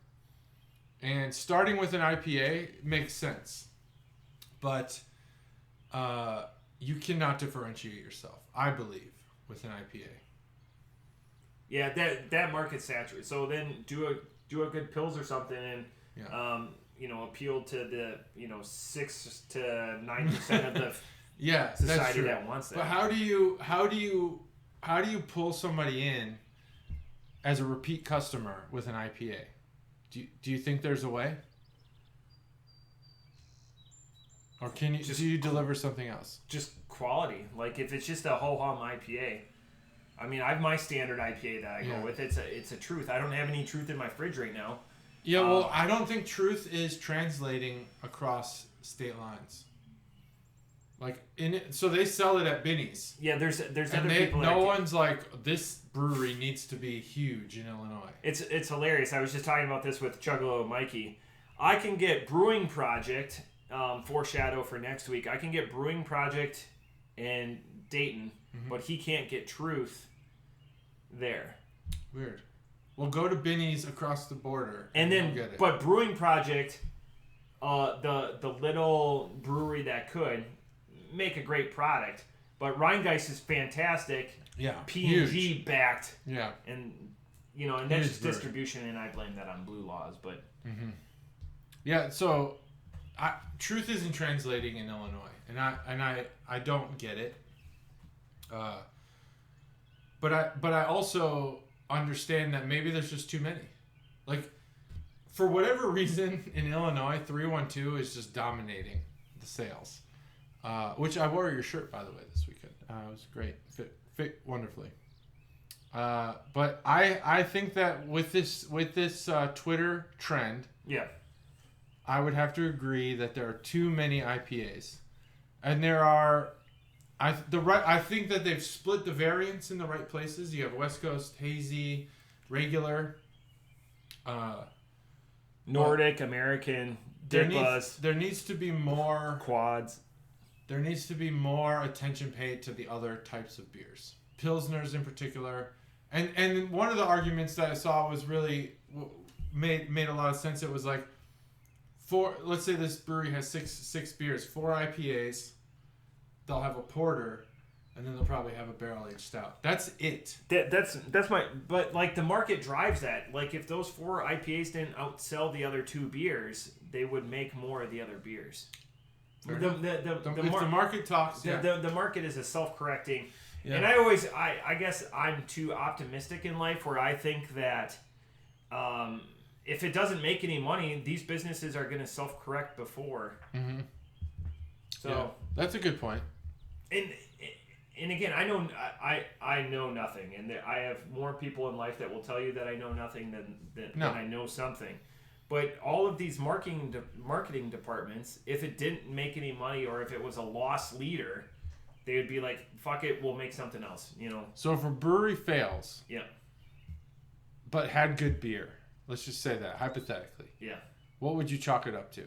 and starting with an IPA makes sense, but you cannot differentiate yourself, I believe, with an IPA. Yeah, that market's saturated. So then do a good Pils or something, and appeal to the 6 to 9% of the society that wants that. But how do you pull somebody in as a repeat customer with an IPA? Do you think there's a way? Or do you deliver something else? Just quality. Like if it's just a ho-hum IPA. I mean, I have my standard IPA that I go with. It's a truth. I don't have any truth in my fridge right now. Yeah, well, I don't think truth is translating across state lines. So they sell it at Binny's. Yeah, there's other people. No one's like, this brewery needs to be huge in Illinois. It's hilarious. I was just talking about this with Chuggalo Mikey. I can get Brewing Project, foreshadow for next week. I can get Brewing Project in Dayton, but he can't get Truth there. Weird. Well, go to Binny's across the border, and then get it. But Brewing Project, the little brewery that could make a great product, but Rheingeist is fantastic. Yeah, P&G backed. Yeah, and and that's just distribution, and I blame that on Blue Laws, but. Yeah, so truth isn't translating in Illinois, and I don't get it. But I also understand that maybe there's just too many. Like, for whatever reason in Illinois, 312 is just dominating the sales. Which I wore your shirt, by the way, this weekend. It was great. Fit wonderfully. But I think that with this Twitter trend, I would have to agree that there are too many IPAs, and there are. I think that they've split the variants in the right places. You have West Coast hazy, regular, Nordic, American, Dippas. There needs to be more quads. There needs to be more attention paid to the other types of beers, Pilsners in particular. And one of the arguments that I saw was really made a lot of sense. It was like, let's say this brewery has six beers, 4 IPAs. They'll have a porter, and then they'll probably have a barrel-aged stout. That's it. That's my... But, like, the market drives that. Like, if those 4 IPAs didn't outsell the other 2 beers, they would make more of the other beers. The market talks, the market is a self-correcting... Yeah. And I guess I'm too optimistic in life where I think that if it doesn't make any money, these businesses are going to self-correct before. Mm-hmm. So yeah, that's a good point. And again, I know nothing, and I have more people in life that will tell you that I know nothing than I know something. But all of these marketing departments, if it didn't make any money or if it was a loss leader, they would be like, fuck it, we'll make something else, you know. So if a brewery fails, yeah, but had good beer, let's just say that, hypothetically. Yeah. What would you chalk it up to?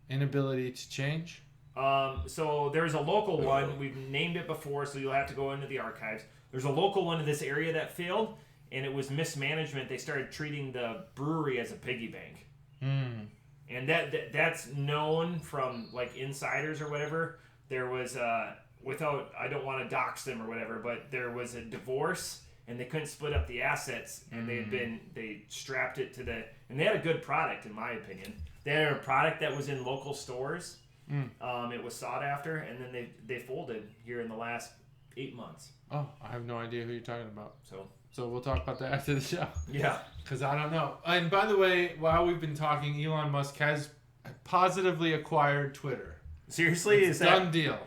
Inability to change? So there's a local one. We've named it before, so you'll have to go into the archives. There's a local one in this area that failed, and it was mismanagement. They started treating the brewery as a piggy bank. Mm. And that's known from, like, insiders or whatever. There was... I don't want to dox them or whatever, but there was a divorce and they couldn't split up the assets, and they strapped it to and they had a good product in my opinion. They had a product that was in local stores. It was sought after, and then they folded here in the last 8 months. Oh, I have no idea who you're talking about. So we'll talk about that after the show. Yeah. Because I don't know. And by the way, while we've been talking, Elon Musk has positively acquired Twitter. Seriously? It's a done deal.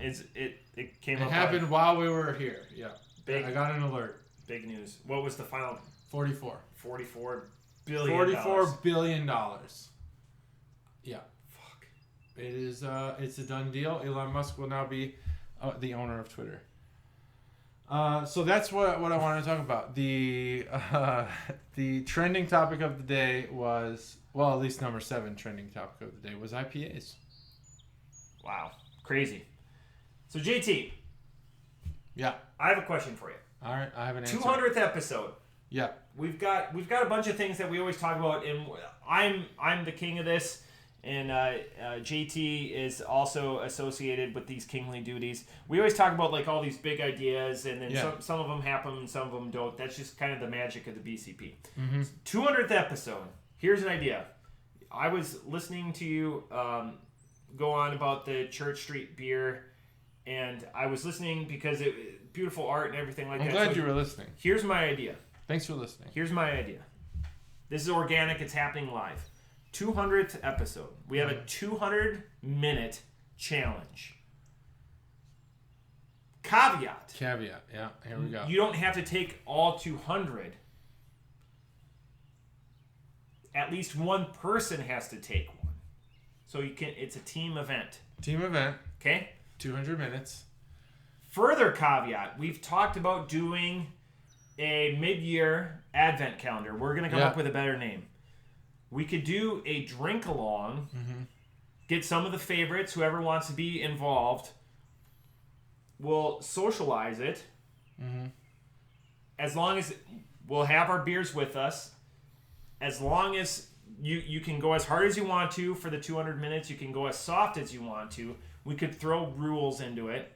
It came up. It happened while we were here. Yeah. I got an alert. Big news. What was the final? 44. $44 billion. $44 billion. Yeah. Fuck. It is. It's a done deal. Elon Musk will now be the owner of Twitter. So that's what I wanted to talk about. The trending topic of the day was, well, at least number 7 trending topic of the day was IPAs. Wow. Crazy. So, JT. Yeah. I have a question for you. All right. I have an answer. 200th episode. Yeah. We've got a bunch of things that we always talk about, and I'm the king of this, and JT is also associated with these kingly duties. We always talk about, like, all these big ideas, and then some of them happen and some of them don't. That's just kind of the magic of the BCP. Mm-hmm. 200th episode. Here's an idea. I was listening to you go on about the Church Street beer, and I was listening because it beautiful art and everything like that. I'm glad you were listening. Here's my idea. Thanks for listening. Here's my idea. This is organic. It's happening live. 200th episode. We have a 200-minute challenge. Caveat. Yeah. Here we go. You don't have to take all 200. At least one person has to take one. So it's a team event. Team event. Okay? 200 minutes. Further caveat, we've talked about doing a mid-year advent calendar. We're going to come up with a better name. We could do a drink-along, get some of the favorites, whoever wants to be involved. We'll socialize it. As long as we'll have our beers with us. As long as you can go as hard as you want to for the 200 minutes. You can go as soft as you want to. We could throw rules into it.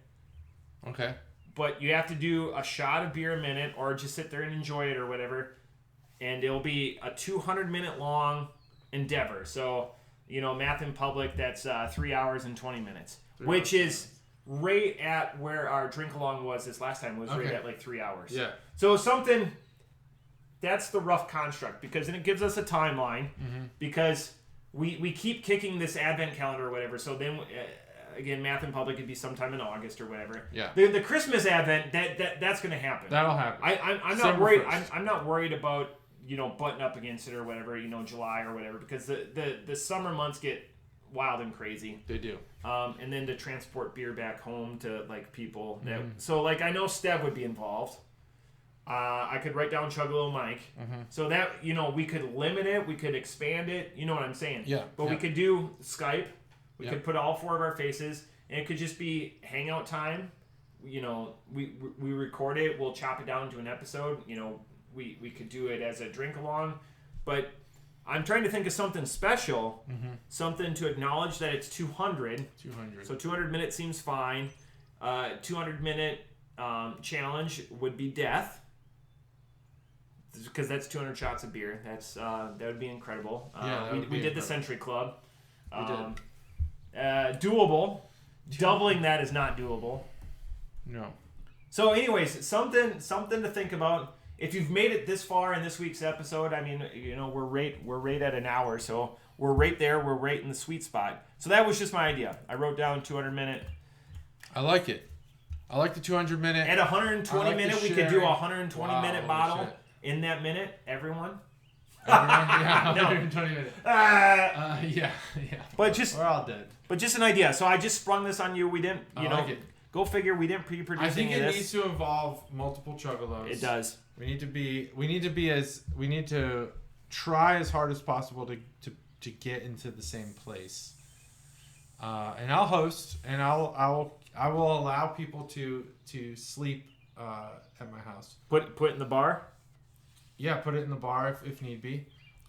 Okay. But you have to do a shot of beer a minute or just sit there and enjoy it or whatever. And it'll be a 200-minute long endeavor. So, math in public, that's 3 hours and 20 minutes. Which is right at where our drink-along was this last time. It was right at like 3 hours. Yeah. So something... That's the rough construct, because then it gives us a timeline, because we keep kicking this advent calendar or whatever. So then, again, math in public could be sometime in August or whatever. Yeah. The Christmas advent, that's going to happen. That'll happen. I'm not worried. I'm not worried about butting up against it or whatever. July or whatever, because the summer months get wild and crazy. They do. And then to transport beer back home to like people. So like I know Stev would be involved. I could write down Chuggalo Mike. So that, we could limit it. We could expand it. You know what I'm saying? Yeah. But we could do Skype. We could put all 4 of our faces. And it could just be hangout time. We record it. We'll chop it down to an episode. We could do it as a drink along. But I'm trying to think of something special. Something to acknowledge that it's 200. 200. So 200 minutes seems fine. 200 minute challenge would be death. Because that's 200 shots of beer. That would be incredible. We did the Century Club. We did. Doable. Doubling that is not doable. No. So, anyways, something to think about. If you've made it this far in this week's episode, I mean, we're right at an hour, so we're right there. We're right in the sweet spot. So that was just my idea. I wrote down 200-minute. I like it. I like the 200-minute. At 120-minute, we could do a 120-minute bottle. Shit. In that minute, everyone? Yeah, 120 minutes. Yeah. But we're all dead. But just an idea. So I just sprung this on you. We didn't, like it. Go figure. We didn't pre-produce. I think it needs to involve multiple Chuggalos. It does. We need to try as hard as possible to get into the same place. And I'll host, and I will allow people to sleep at my house. Put it in the bar. Yeah, put it in the bar if need be,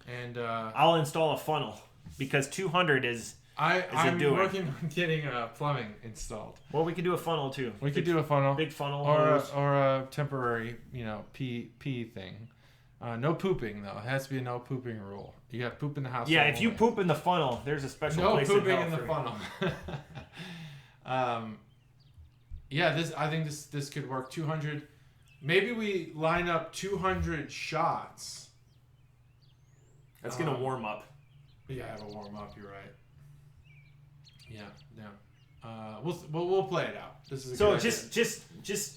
and I'll install a funnel because 200 is. I'm working on getting plumbing installed. Well, we could do a funnel too. We could do a funnel, big funnel, or a temporary, pee thing. No pooping though. It has to be a no pooping rule. You got to poop in the house. Yeah, if you poop in the funnel, there's a special place pooping in the funnel. I think this could work. 200. Maybe we line up 200 shots. That's gonna warm up. Yeah, have a warm up. You're right. Yeah. We'll play it out. This is just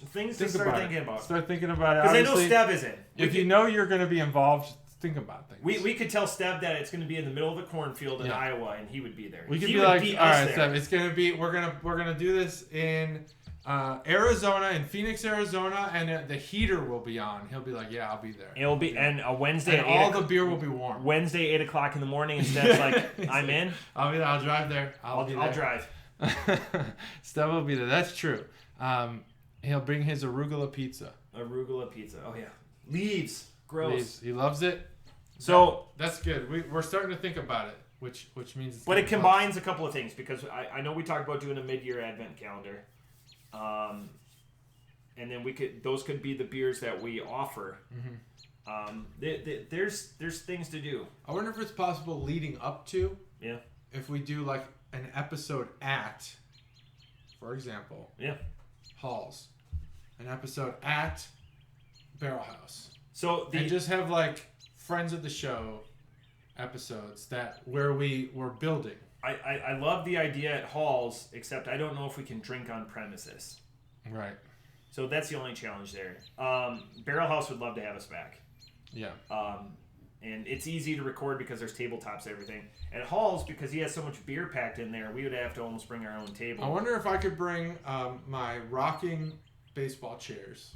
things to start thinking about. Start thinking about it. Because I know Steb isn't. If you know you're going to be involved, think about things. We could tell Steb that it's going to be in the middle of a cornfield in Iowa, and he would be there. We could be like, all right, Steb, it's going to be. We're gonna do this in Arizona, in Phoenix, Arizona, and the heater will be on. He'll be like, yeah, I'll be there. It'll be and a Wednesday. And all the beer will be warm. Wednesday, 8:00 in the morning, and Steb's like, I'm in. I'll be there. I'll drive there. I'll drive. Steb will be there. That's true. He'll bring his arugula pizza. Arugula pizza. Oh yeah. Leaves. Gross. Leaves. He loves it. So that's good. We're starting to think about it, which means. But it combines a couple of things because I know we talked about doing a mid-year advent calendar. And then those could be the beers that we offer. Mm-hmm. There's things to do. I wonder if it's possible leading up to. Yeah. If we do like an episode at, for example. Yeah. Halls. An episode at Barrel House. So and just have like friends of the show episodes where we're building. I love the idea at Halls, except I don't know if we can drink on premises. Right. So that's the only challenge there. Barrel House would love to have us back. Yeah. And it's easy to record because there's tabletops and everything. At Halls, because he has so much beer packed in there, we would have to almost bring our own table. I wonder if I could bring my rocking baseball chairs.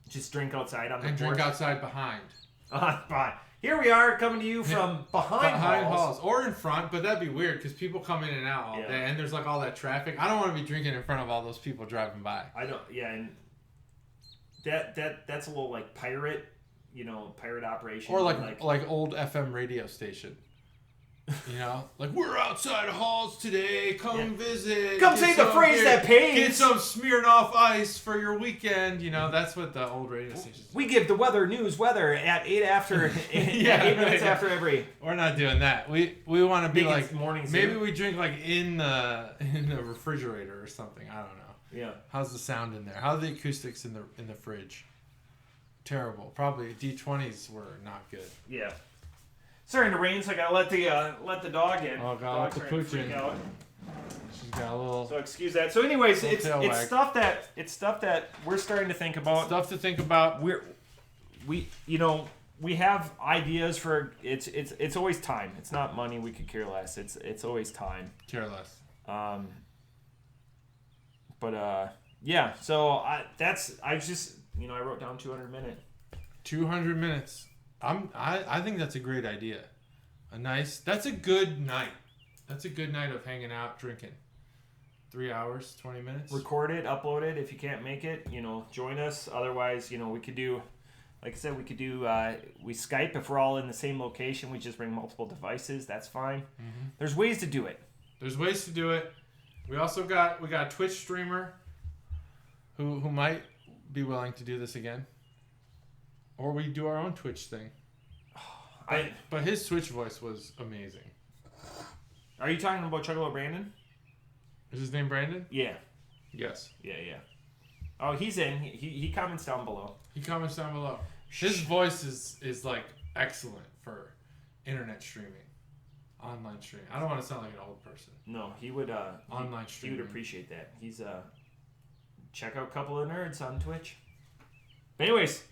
Just drink outside on the porch? Drink outside behind. Behind. Here we are coming to you from behind halls. Or in front, but that'd be weird because people come in and out all day, and there's like all that traffic. I don't want to be drinking in front of all those people driving by. I don't. Yeah, and that's a little like pirate operation. Or like old FM radio station. Like we're outside of Halls today. Come visit. Come say the phrase that pays. Get some Smirnoff Ice for your weekend. That's what the old radio stations. We give the weather at 8 after. 8 minutes after every. We're not doing that. We want to be like mornings. Maybe we drink like in the refrigerator or something. I don't know. Yeah. How's the sound in there? How are the acoustics in the fridge? Terrible. Probably D20s were not good. Yeah. Starting to rain, so I gotta let the dog in. Oh, gotta let the pooch in. She's got a little. So excuse that. So, anyways, it's stuff that we're starting to think about. Stuff to think about. We have ideas for it's always time. It's not money. We could care less. It's always time. Care less. Yeah. So I wrote down 200 minutes. 200 minutes. I think that's a great idea. That's a good night. That's a good night of hanging out, drinking. 3 hours, 20 minutes. Record it, upload it. If you can't make it, join us. Otherwise, we could do, like I said, we Skype if we're all in the same location. We just bring multiple devices. That's fine. Mm-hmm. There's ways to do it. We also got a Twitch streamer who might be willing to do this again, or we do our own Twitch thing. But his Twitch voice was amazing. Are you talking about Chuggalo Brandon? Is his name Brandon? Yeah. Yes. Yeah. Oh, he's in. He comments down below. His voice is like excellent for internet streaming, online streaming. I don't want to sound like an old person. No, he would. Online streaming. He would appreciate that. He's check out Couple of Nerds on Twitch. But anyways,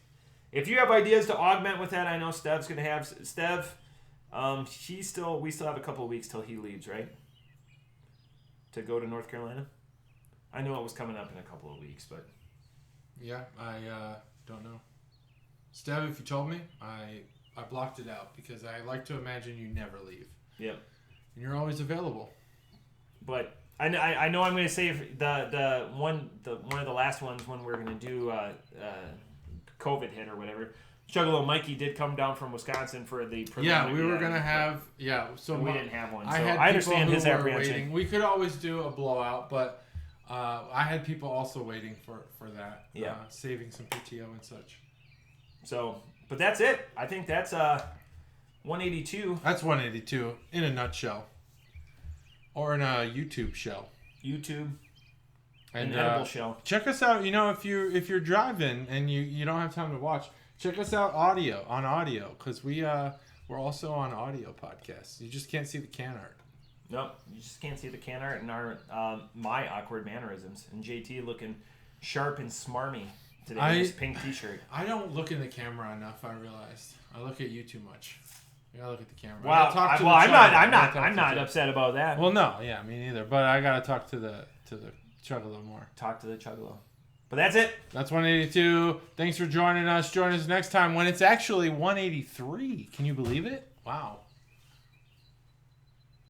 if you have ideas to augment with that, I know Stev's gonna have we still have a couple of weeks till he leaves, right? To go to North Carolina. I know it was coming up in a couple of weeks, but yeah, I don't know. Stev, if you told me, I blocked it out because I like to imagine you never leave. Yep. And you're always available. But I know I'm going to save the one of the last ones when we're going to do COVID hit or whatever. Chuggalo Mikey did come down from Wisconsin for the preliminary. Yeah, we were going to have so we didn't have one. So I understand his apprehension. Waiting. We could always do a blowout, but I had people also waiting for that. Yeah. Saving some PTO and such. So, but that's it. I think that's 182. That's 182 in a nutshell. Or in a YouTube shell. YouTube. And an edible shell. Check us out. If you're driving and you don't have time to watch, check us out on audio because we're also on audio podcasts. You just can't see the can art. Nope, you just can't see the can art and our my awkward mannerisms and JT looking sharp and smarmy today in his pink T-shirt. I don't look in the camera enough. I realized I look at you too much. You gotta look at the camera. Wow. I'm not upset about that. Well, no, yeah, me neither. But I gotta talk to the Chuggalo more. Talk to the Chuggalo. But that's it. That's 182. Thanks for joining us. Join us next time when it's actually 183. Can you believe it? Wow.